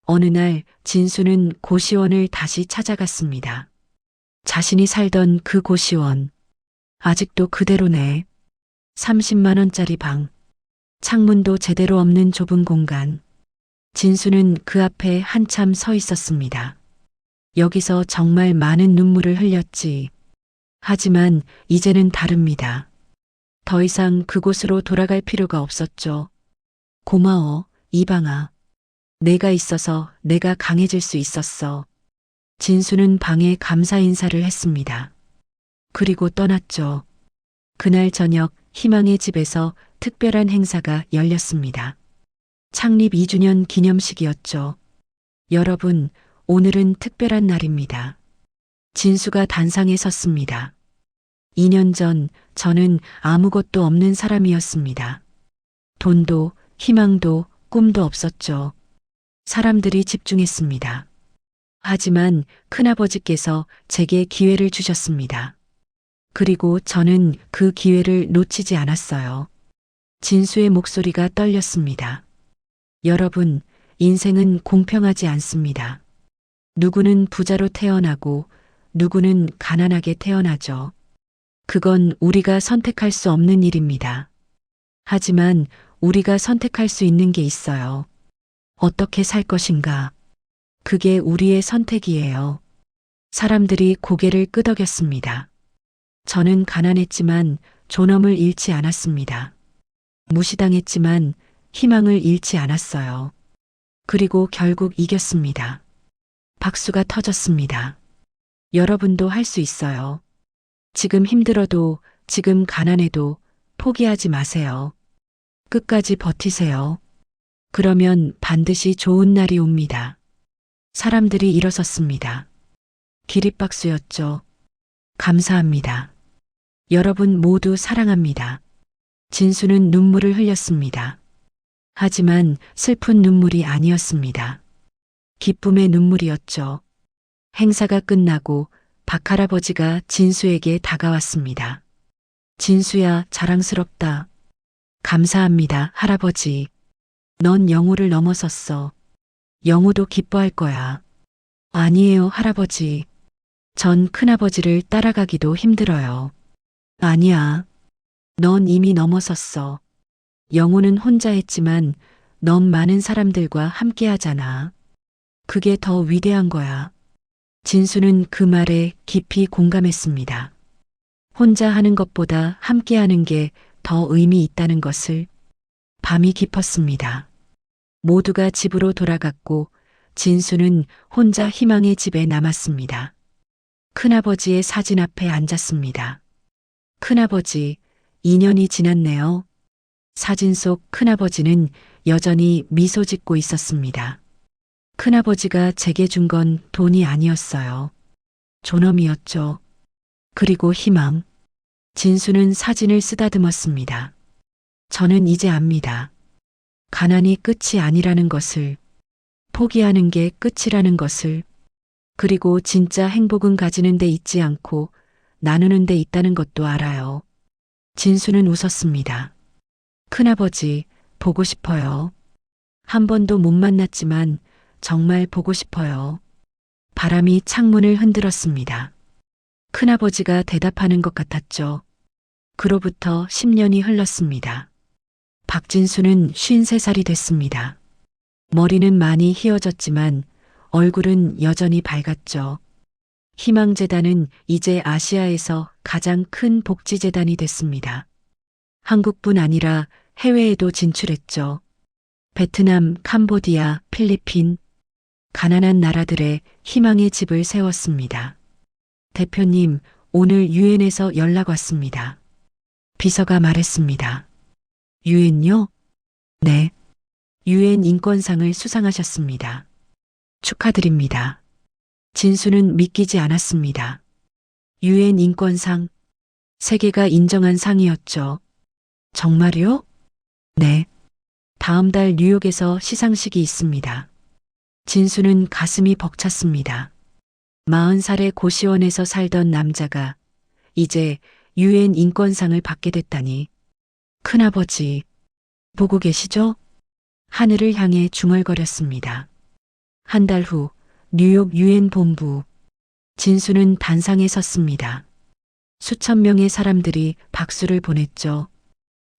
어느 날 진수는 고시원을 다시 찾아갔습니다. 자신이 살던 그 고시원. 아직도 그대로네. 30만 원짜리 방. 창문도 제대로 없는 좁은 공간. 진수는 그 앞에 한참 서 있었습니다. 여기서 정말 많은 눈물을 흘렸지. 하지만 이제는 다릅니다. 더 이상 그곳으로 돌아갈 필요가 없었죠. 고마워, 이방아. 내가 있어서 내가 강해질 수 있었어. 진수는 방에 감사 인사를 했습니다. 그리고 떠났죠. 그날 저녁 희망의 집에서 특별한 행사가 열렸습니다. 창립 2주년 기념식이었죠. 여러분, 오늘은 특별한 날입니다. 진수가 단상에 섰습니다. 2년 전 저는 아무것도 없는 사람이었습니다. 돈도, 희망도, 꿈도 없었죠. 사람들이 집중했습니다. 하지만 큰아버지께서 제게 기회를 주셨습니다. 그리고 저는 그 기회를 놓치지 않았어요. 진수의 목소리가 떨렸습니다. 여러분, 인생은 공평하지 않습니다. 누구는 부자로 태어나고 누구는 가난하게 태어나죠. 그건 우리가 선택할 수 없는 일입니다. 하지만 우리가 선택할 수 있는 게 있어요. 어떻게 살 것인가? 그게 우리의 선택이에요. 사람들이 고개를 끄덕였습니다. 저는 가난했지만 존엄을 잃지 않았습니다. 무시당했지만 희망을 잃지 않았어요. 그리고 결국 이겼습니다. 박수가 터졌습니다. 여러분도 할 수 있어요. 지금 힘들어도, 지금 가난해도 포기하지 마세요. 끝까지 버티세요. 그러면 반드시 좋은 날이 옵니다. 사람들이 일어섰습니다. 기립박수였죠. 감사합니다. 여러분 모두 사랑합니다. 진수는 눈물을 흘렸습니다. 하지만 슬픈 눈물이 아니었습니다. 기쁨의 눈물이었죠. 행사가 끝나고 박할아버지가 진수에게 다가왔습니다. 진수야, 자랑스럽다. 감사합니다, 할아버지. 넌 영우를 넘어섰어. 영우도 기뻐할 거야. 아니에요, 할아버지. 전 큰아버지를 따라가기도 힘들어요. 아니야. 넌 이미 넘어섰어. 영우는 혼자 했지만 넌 많은 사람들과 함께 하잖아. 그게 더 위대한 거야. 진수는 그 말에 깊이 공감했습니다. 혼자 하는 것보다 함께 하는 게 더 의미 있다는 것을. 밤이 깊었습니다. 모두가 집으로 돌아갔고 진수는 혼자 희망의 집에 남았습니다. 큰아버지의 사진 앞에 앉았습니다. 큰아버지, 2년이 지났네요. 사진 속 큰아버지는 여전히 미소 짓고 있었습니다. 큰아버지가 제게 준 건 돈이 아니었어요. 존엄이었죠. 그리고 희망. 진수는 사진을 쓰다듬었습니다. 저는 이제 압니다. 가난이 끝이 아니라는 것을, 포기하는 게 끝이라는 것을, 그리고 진짜 행복은 가지는 데 있지 않고 나누는 데 있다는 것도 알아요. 진수는 웃었습니다. 큰아버지, 보고 싶어요. 한 번도 못 만났지만 정말 보고 싶어요. 바람이 창문을 흔들었습니다. 큰아버지가 대답하는 것 같았죠. 그로부터 10년이 흘렀습니다. 박진수는 53살이 됐습니다. 머리는 많이 휘어졌지만 얼굴은 여전히 밝았죠. 희망재단은 이제 아시아에서 가장 큰 복지재단이 됐습니다. 한국뿐 아니라 해외에도 진출했죠. 베트남, 캄보디아, 필리핀, 가난한 나라들의 희망의 집을 세웠습니다. 대표님, 오늘 유엔에서 연락 왔습니다. 비서가 말했습니다. 유엔요? 네. 유엔 인권상을 수상하셨습니다. 축하드립니다. 진수는 믿기지 않았습니다. 유엔 인권상, 세계가 인정한 상이었죠. 정말요? 네. 다음 달 뉴욕에서 시상식이 있습니다. 진수는 가슴이 벅찼습니다. 40살의 고시원에서 살던 남자가 이제 유엔 인권상을 받게 됐다니. 큰아버지, 보고 계시죠? 하늘을 향해 중얼거렸습니다. 한 달 후 뉴욕 유엔 본부. 진수는 단상에 섰습니다. 수천 명의 사람들이 박수를 보냈죠.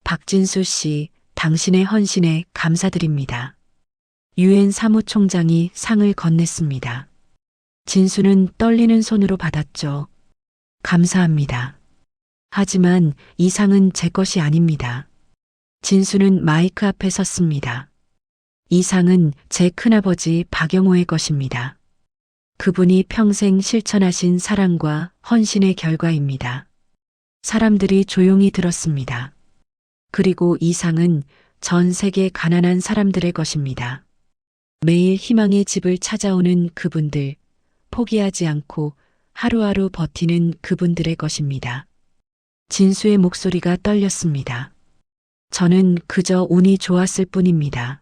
박진수 씨, 당신의 헌신에 감사드립니다. 유엔 사무총장이 상을 건넸습니다. 진수는 떨리는 손으로 받았죠. 감사합니다. 하지만 이 상은 제 것이 아닙니다. 진수는 마이크 앞에 섰습니다. 이 상은 제 큰아버지 박영호의 것입니다. 그분이 평생 실천하신 사랑과 헌신의 결과입니다. 사람들이 조용히 들었습니다. 그리고 이 상은 전 세계 가난한 사람들의 것입니다. 매일 희망의 집을 찾아오는 그분들, 포기하지 않고 하루하루 버티는 그분들의 것입니다. 진수의 목소리가 떨렸습니다. 저는 그저 운이 좋았을 뿐입니다.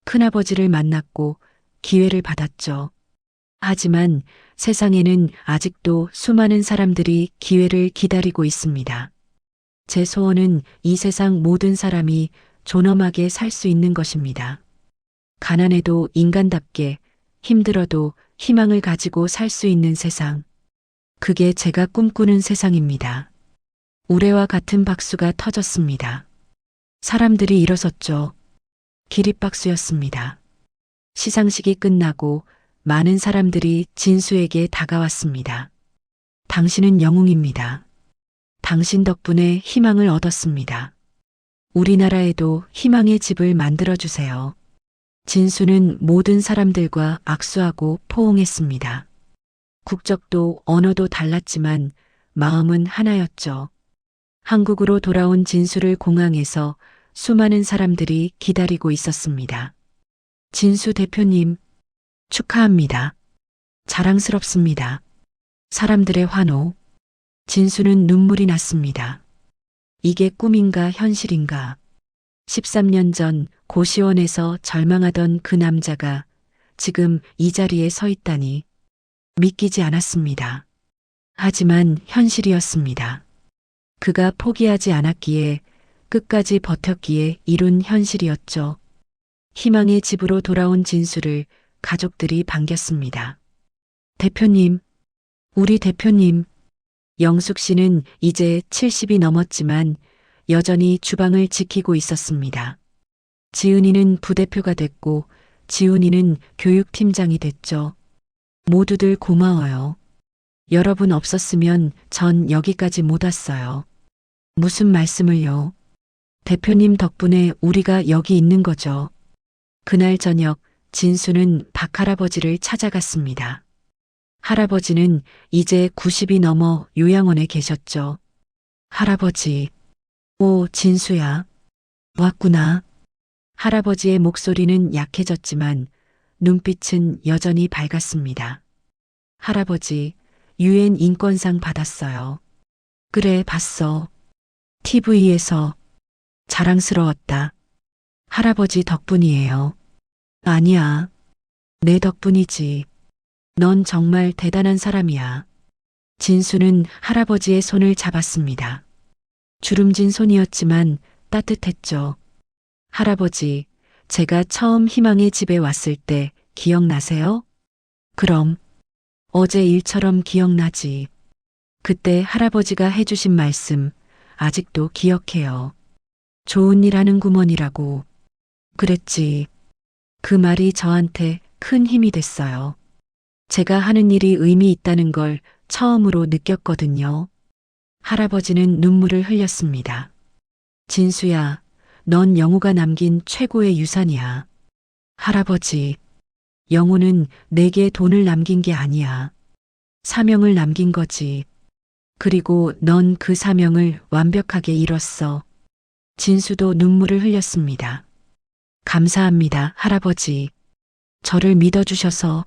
큰아버지를 만났고 기회를 받았죠. 하지만 세상에는 아직도 수많은 사람들이 기회를 기다리고 있습니다. 제 소원은 이 세상 모든 사람이 존엄하게 살 수 있는 것입니다. 가난해도 인간답게, 힘들어도 희망을 가지고 살 수 있는 세상. 그게 제가 꿈꾸는 세상입니다. 우레와 같은 박수가 터졌습니다. 사람들이 일어섰죠. 기립박수였습니다. 시상식이 끝나고 많은 사람들이 진수에게 다가왔습니다. 당신은 영웅입니다. 당신 덕분에 희망을 얻었습니다. 우리나라에도 희망의 집을 만들어주세요. 진수는 모든 사람들과 악수하고 포옹했습니다. 국적도 언어도 달랐지만 마음은 하나였죠. 한국으로 돌아온 진수를 공항에서 수많은 사람들이 기다리고 있었습니다. 진수 대표님, 축하합니다. 자랑스럽습니다. 사람들의 환호. 진수는 눈물이 났습니다. 이게 꿈인가 현실인가. 13년 전 고시원에서 절망하던 그 남자가 지금 이 자리에 서 있다니 믿기지 않았습니다. 하지만 현실이었습니다. 그가 포기하지 않았기에 끝까지 버텼기에 이룬 현실이었죠. 희망의 집으로 돌아온 진수를 가족들이 반겼습니다. 대표님, 우리 대표님. 영숙 씨는 이제 70이 넘었지만 여전히 주방을 지키고 있었습니다. 지은이는 부대표가 됐고 지훈이는 교육팀장이 됐죠. 모두들 고마워요. 여러분 없었으면 전 여기까지 못 왔어요. 무슨 말씀을요? 대표님 덕분에 우리가 여기 있는 거죠. 그날 저녁 진수는 박할아버지를 찾아갔습니다. 할아버지는 이제 90이 넘어 요양원에 계셨죠. 할아버지, 오, 진수야. 왔구나. 할아버지의 목소리는 약해졌지만 눈빛은 여전히 밝았습니다. 할아버지, 유엔 인권상 받았어요. 그래, 봤어. TV에서. 자랑스러웠다. 할아버지 덕분이에요. 아니야. 내 덕분이지. 넌 정말 대단한 사람이야. 진수는 할아버지의 손을 잡았습니다. 주름진 손이었지만 따뜻했죠. 할아버지, 제가 처음 희망의 집에 왔을 때 기억나세요? 그럼 어제 일처럼 기억나지. 그때 할아버지가 해주신 말씀 아직도 기억해요. 좋은 일 하는구먼이라고. 그랬지. 그 말이 저한테 큰 힘이 됐어요. 제가 하는 일이 의미 있다는 걸 처음으로 느꼈거든요. 할아버지는 눈물을 흘렸습니다. 진수야, 넌 영호가 남긴 최고의 유산이야. 할아버지, 영호는 내게 돈을 남긴 게 아니야. 사명을 남긴 거지. 그리고 넌 그 사명을 완벽하게 이뤘어. 진수도 눈물을 흘렸습니다. 감사합니다, 할아버지. 저를 믿어주셔서.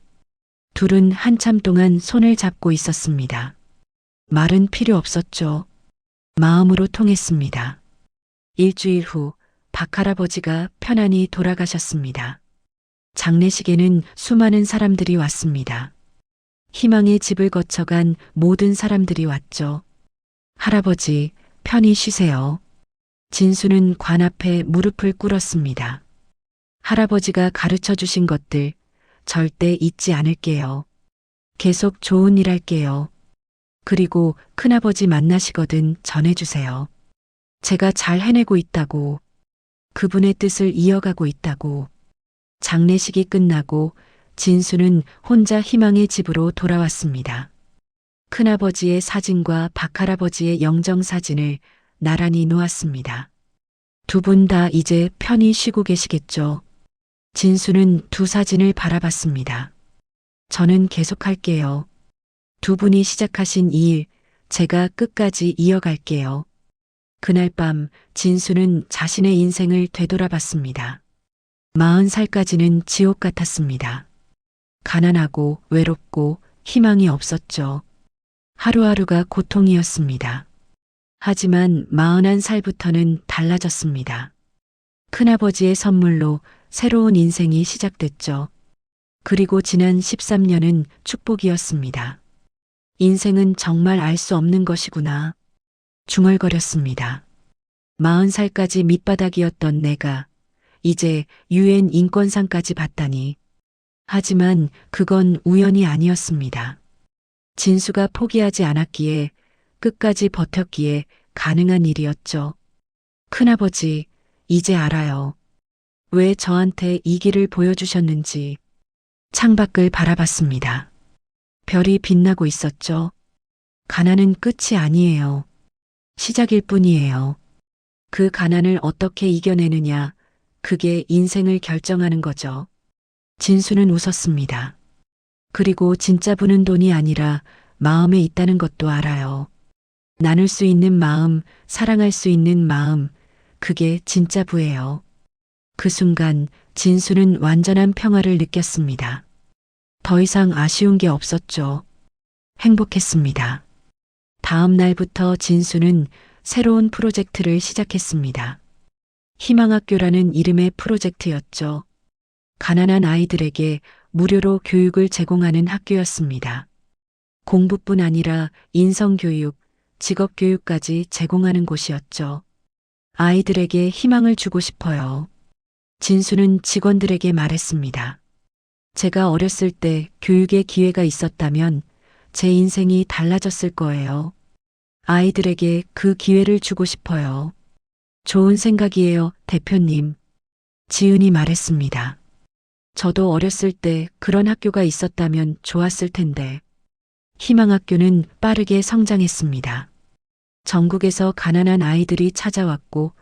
둘은 한참 동안 손을 잡고 있었습니다. 말은 필요 없었죠. 마음으로 통했습니다. 일주일 후 박할아버지가 편안히 돌아가셨습니다. 장례식에는 수많은 사람들이 왔습니다. 희망의 집을 거쳐간 모든 사람들이 왔죠. 할아버지, 편히 쉬세요. 진수는 관 앞에 무릎을 꿇었습니다. 할아버지가 가르쳐 주신 것들 절대 잊지 않을게요. 계속 좋은 일 할게요. 그리고 큰아버지 만나시거든 전해주세요. 제가 잘 해내고 있다고, 그분의 뜻을 이어가고 있다고. 장례식이 끝나고 진수는 혼자 희망의 집으로 돌아왔습니다. 큰아버지의 사진과 박할아버지의 영정사진을 나란히 놓았습니다. 두 분 다 이제 편히 쉬고 계시겠죠? 진수는 두 사진을 바라봤습니다. 저는 계속할게요. 두 분이 시작하신 이 일, 제가 끝까지 이어갈게요. 그날 밤 진수는 자신의 인생을 되돌아봤습니다. 40살까지는 지옥 같았습니다. 가난하고 외롭고 희망이 없었죠. 하루하루가 고통이었습니다. 하지만 41살부터는 달라졌습니다. 큰아버지의 선물로 새로운 인생이 시작됐죠. 그리고 지난 13년은 축복이었습니다. 인생은 정말 알 수 없는 것이구나. 중얼거렸습니다. 40살까지 밑바닥이었던 내가 이제 UN 인권상까지 받다니. 하지만 그건 우연이 아니었습니다. 진수가 포기하지 않았기에, 끝까지 버텼기에 가능한 일이었죠. 큰아버지, 이제 알아요. 왜 저한테 이 길을 보여주셨는지. 창밖을 바라봤습니다. 별이 빛나고 있었죠. 가난은 끝이 아니에요. 시작일 뿐이에요. 그 가난을 어떻게 이겨내느냐, 그게 인생을 결정하는 거죠. 진수는 웃었습니다. 그리고 진짜 부는 돈이 아니라 마음에 있다는 것도 알아요. 나눌 수 있는 마음, 사랑할 수 있는 마음, 그게 진짜 부예요. 그 순간 진수는 완전한 평화를 느꼈습니다. 더 이상 아쉬운 게 없었죠. 행복했습니다. 다음 날부터 진수는 새로운 프로젝트를 시작했습니다. 희망학교라는 이름의 프로젝트였죠. 가난한 아이들에게 무료로 교육을 제공하는 학교였습니다. 공부뿐 아니라 인성교육, 직업교육까지 제공하는 곳이었죠. 아이들에게 희망을 주고 싶어요. 진수는 직원들에게 말했습니다. 제가 어렸을 때 교육의 기회가 있었다면 제 인생이 달라졌을 거예요. 아이들에게 그 기회를 주고 싶어요. 좋은 생각이에요, 대표님. 지은이 말했습니다. 저도 어렸을 때 그런 학교가 있었다면 좋았을 텐데. 희망학교는 빠르게 성장했습니다. 전국에서 가난한 아이들이 찾아왔고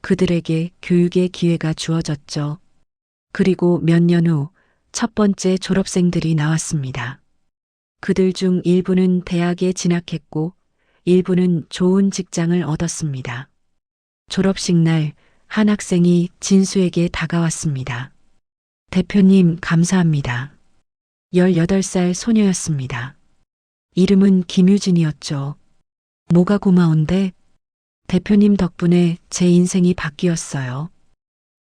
그들에게 교육의 기회가 주어졌죠. 그리고 몇 년 후 첫 번째 졸업생들이 나왔습니다. 그들 중 일부는 대학에 진학했고 일부는 좋은 직장을 얻었습니다. 졸업식 날 한 학생이 진수에게 다가왔습니다. 대표님 감사합니다. 18살 소녀였습니다. 이름은 김유진이었죠. 뭐가 고마운데? 대표님 덕분에 제 인생이 바뀌었어요.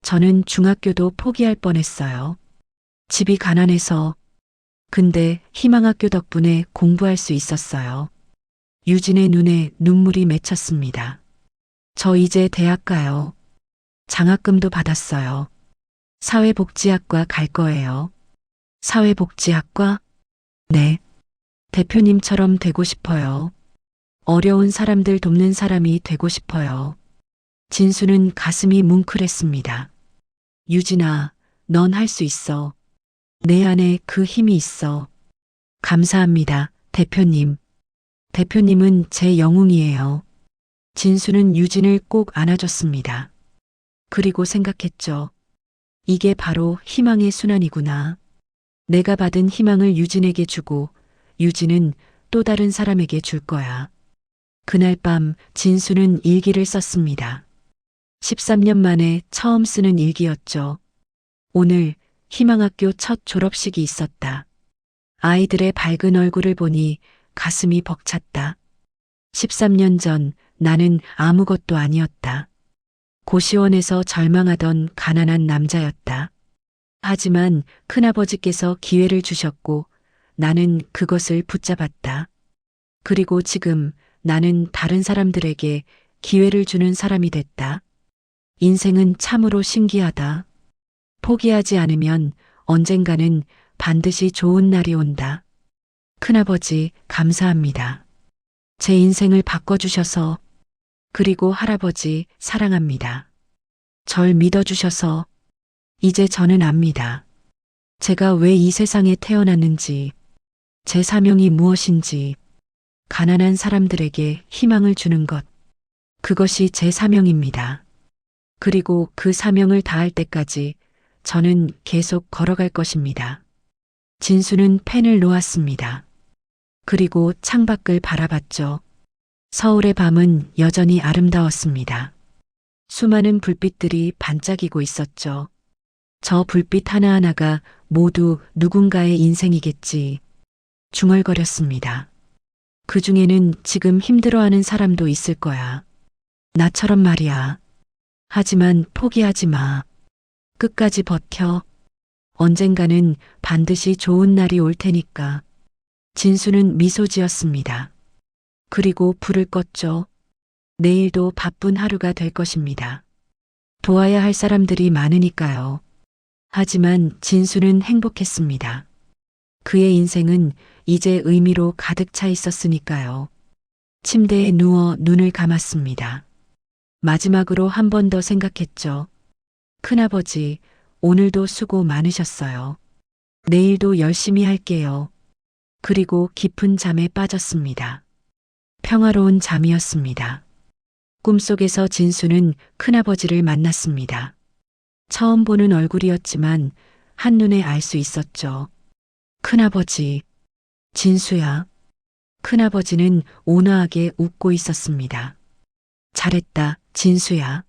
저는 중학교도 포기할 뻔했어요. 집이 가난해서. 근데 희망학교 덕분에 공부할 수 있었어요. 유진의 눈에 눈물이 맺혔습니다. 저 이제 대학 가요. 장학금도 받았어요. 사회복지학과 갈 거예요. 사회복지학과? 네. 대표님처럼 되고 싶어요. 어려운 사람들 돕는 사람이 되고 싶어요. 진수는 가슴이 뭉클했습니다. 유진아, 넌 할 수 있어. 내 안에 그 힘이 있어. 감사합니다, 대표님. 대표님은 제 영웅이에요. 진수는 유진을 꼭 안아줬습니다. 그리고 생각했죠. 이게 바로 희망의 순환이구나. 내가 받은 희망을 유진에게 주고 유진은 또 다른 사람에게 줄 거야. 그날 밤 진수는 일기를 썼습니다. 13년 만에 처음 쓰는 일기였죠. 오늘 희망학교 첫 졸업식이 있었다. 아이들의 밝은 얼굴을 보니 가슴이 벅찼다. 13년 전 나는 아무것도 아니었다. 고시원에서 절망하던 가난한 남자였다. 하지만 큰아버지께서 기회를 주셨고 나는 그것을 붙잡았다. 그리고 지금 나는 다른 사람들에게 기회를 주는 사람이 됐다. 인생은 참으로 신기하다. 포기하지 않으면 언젠가는 반드시 좋은 날이 온다. 큰아버지, 감사합니다. 제 인생을 바꿔주셔서, 그리고 할아버지, 사랑합니다. 절 믿어주셔서, 이제 저는 압니다. 제가 왜 이 세상에 태어났는지, 제 사명이 무엇인지, 가난한 사람들에게 희망을 주는 것, 그것이 제 사명입니다. 그리고 그 사명을 다할 때까지 저는 계속 걸어갈 것입니다. 진수는 펜을 놓았습니다. 그리고 창밖을 바라봤죠. 서울의 밤은 여전히 아름다웠습니다. 수많은 불빛들이 반짝이고 있었죠. 저 불빛 하나하나가 모두 누군가의 인생이겠지. 중얼거렸습니다. 그 중에는 지금 힘들어하는 사람도 있을 거야. 나처럼 말이야. 하지만 포기하지 마. 끝까지 버텨. 언젠가는 반드시 좋은 날이 올 테니까. 진수는 미소 지었습니다. 그리고 불을 껐죠. 내일도 바쁜 하루가 될 것입니다. 도와야 할 사람들이 많으니까요. 하지만 진수는 행복했습니다. 그의 인생은 이제 의미로 가득 차 있었으니까요. 침대에 누워 눈을 감았습니다. 마지막으로 한 번 더 생각했죠. 큰아버지, 오늘도 수고 많으셨어요. 내일도 열심히 할게요. 그리고 깊은 잠에 빠졌습니다. 평화로운 잠이었습니다. 꿈속에서 진수는 큰아버지를 만났습니다. 처음 보는 얼굴이었지만 한눈에 알 수 있었죠. 큰아버지, 진수야. 큰아버지는 온화하게 웃고 있었습니다. 잘했다, 진수야.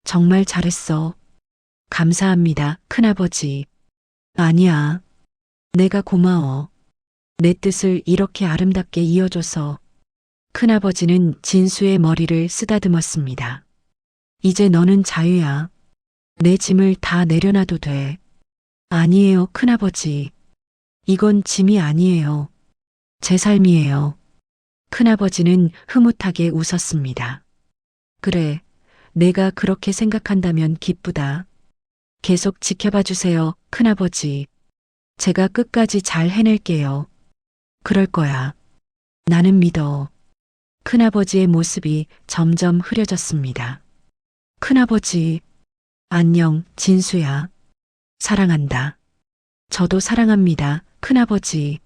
정말 잘했어. 감사합니다, 큰아버지. 아니야. 내가 고마워. 내 뜻을 이렇게 아름답게 이어줘서. 큰아버지는 진수의 머리를 쓰다듬었습니다. 이제 너는 자유야. 내 짐을 다 내려놔도 돼. 아니에요, 큰아버지. 이건 짐이 아니에요. 제 삶이에요. 큰아버지는 흐뭇하게 웃었습니다. 그래, 내가 그렇게 생각한다면 기쁘다. 계속 지켜봐 주세요, 큰아버지. 제가 끝까지 잘 해낼게요. 그럴 거야. 나는 믿어. 큰아버지의 모습이 점점 흐려졌습니다. 큰아버지, 안녕, 진수야. 사랑한다. 저도 사랑합니다, 큰아버지.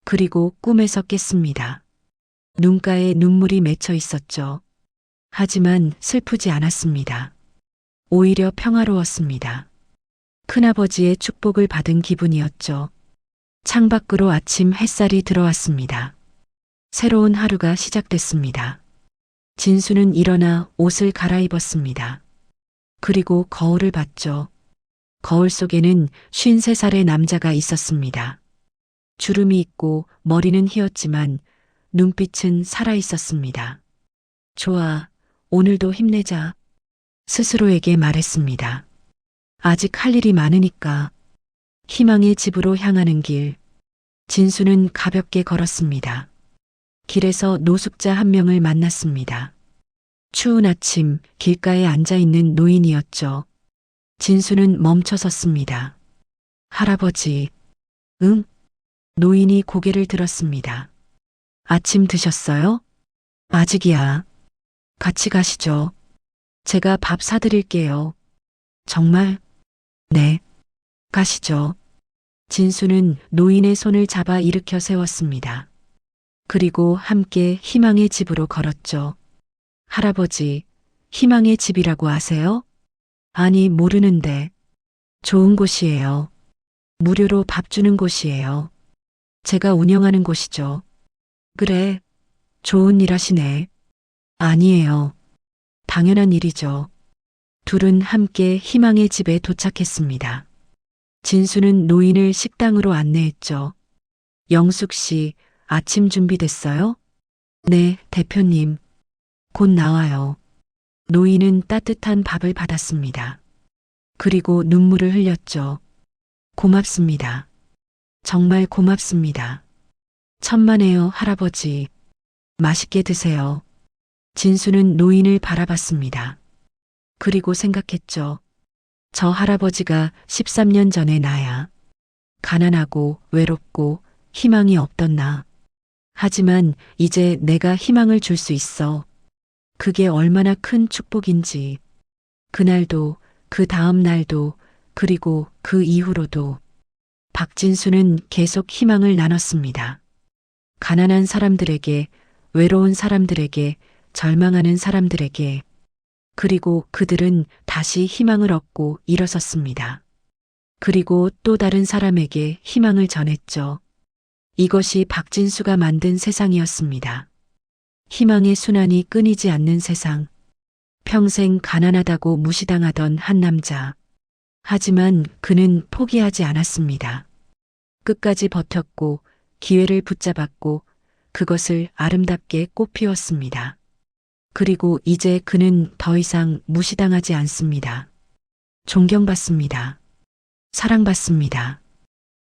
그리고 꿈에서 깼습니다. 눈가에 눈물이 맺혀 있었죠. 하지만 슬프지 않았습니다. 오히려 평화로웠습니다. 큰아버지의 축복을 받은 기분이었죠. 창밖으로 아침 햇살이 들어왔습니다. 새로운 하루가 시작됐습니다. 진수는 일어나 옷을 갈아입었습니다. 그리고 거울을 봤죠. 거울 속에는 53살의 남자가 있었습니다. 주름이 있고 머리는 휘었지만 눈빛은 살아 있었습니다. 좋아, 오늘도 힘내자. 스스로에게 말했습니다. 아직 할 일이 많으니까. 희망의 집으로 향하는 길. 진수는 가볍게 걸었습니다. 길에서 노숙자 한 명을 만났습니다. 추운 아침 길가에 앉아 있는 노인이었죠. 진수는 멈춰 섰습니다. 할아버지, 응? 노인이 고개를 들었습니다. 아침 드셨어요? 아직이야. 같이 가시죠. 제가 밥 사드릴게요. 정말? 네. 가시죠. 진수는 노인의 손을 잡아 일으켜 세웠습니다. 그리고 함께 희망의 집으로 걸었죠. 할아버지, 희망의 집이라고 아세요? 아니, 모르는데. 좋은 곳이에요. 무료로 밥 주는 곳이에요. 제가 운영하는 곳이죠. 그래, 좋은 일 하시네. 아니에요. 당연한 일이죠. 둘은 함께 희망의 집에 도착했습니다. 진수는 노인을 식당으로 안내했죠. 영숙 씨, 아침 준비됐어요? 네, 대표님. 곧 나와요. 노인은 따뜻한 밥을 받았습니다. 그리고 눈물을 흘렸죠. 고맙습니다. 정말 고맙습니다. 천만에요, 할아버지. 맛있게 드세요. 진수는 노인을 바라봤습니다. 그리고 생각했죠. 저 할아버지가 13년 전에 나야. 가난하고 외롭고 희망이 없던 나. 하지만 이제 내가 희망을 줄 수 있어. 그게 얼마나 큰 축복인지. 그날도, 그 다음 날도, 그리고 그 이후로도 박진수는 계속 희망을 나눴습니다. 가난한 사람들에게, 외로운 사람들에게, 절망하는 사람들에게. 그리고 그들은 다시 희망을 얻고 일어섰습니다. 그리고 또 다른 사람에게 희망을 전했죠. 이것이 박진수가 만든 세상이었습니다. 희망의 순환이 끊이지 않는 세상. 평생 가난하다고 무시당하던 한 남자. 하지만 그는 포기하지 않았습니다. 끝까지 버텼고 기회를 붙잡았고 그것을 아름답게 꽃피웠습니다. 그리고 이제 그는 더 이상 무시당하지 않습니다. 존경받습니다. 사랑받습니다.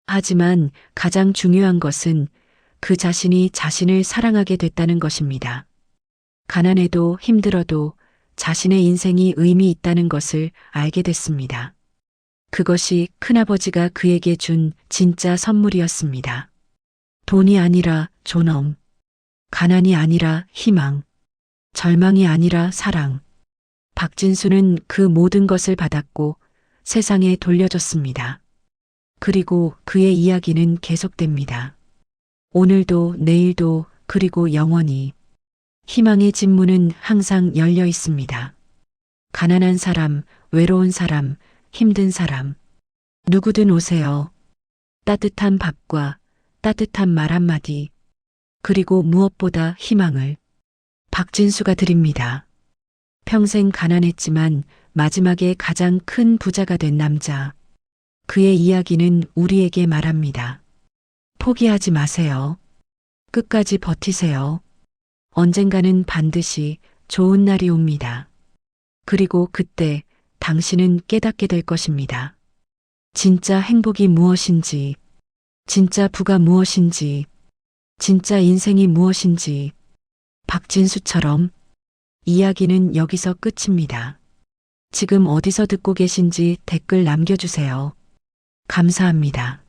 하지만 가장 중요한 것은 그 자신이 자신을 사랑하게 됐다는 것입니다. 가난해도 힘들어도 자신의 인생이 의미 있다는 것을 알게 됐습니다. 그것이 큰아버지가 그에게 준 진짜 선물이었습니다. 돈이 아니라 존엄, 가난이 아니라 희망, 절망이 아니라 사랑. 박진수는 그 모든 것을 받았고 세상에 돌려줬습니다. 그리고 그의 이야기는 계속됩니다. 오늘도 내일도 그리고 영원히 희망의 집문은 항상 열려 있습니다. 가난한 사람, 외로운 사람, 힘든 사람, 누구든 오세요. 따뜻한 밥과 따뜻한 말 한마디, 그리고 무엇보다 희망을 박진수가 드립니다. 평생 가난했지만 마지막에 가장 큰 부자가 된 남자. 그의 이야기는 우리에게 말합니다. 포기하지 마세요. 끝까지 버티세요. 언젠가는 반드시 좋은 날이 옵니다. 그리고 그때 당신은 깨닫게 될 것입니다. 진짜 행복이 무엇인지, 진짜 부가 무엇인지, 진짜 인생이 무엇인지. 박진수처럼. 이야기는 여기서 끝입니다. 지금 어디서 듣고 계신지 댓글 남겨주세요. 감사합니다.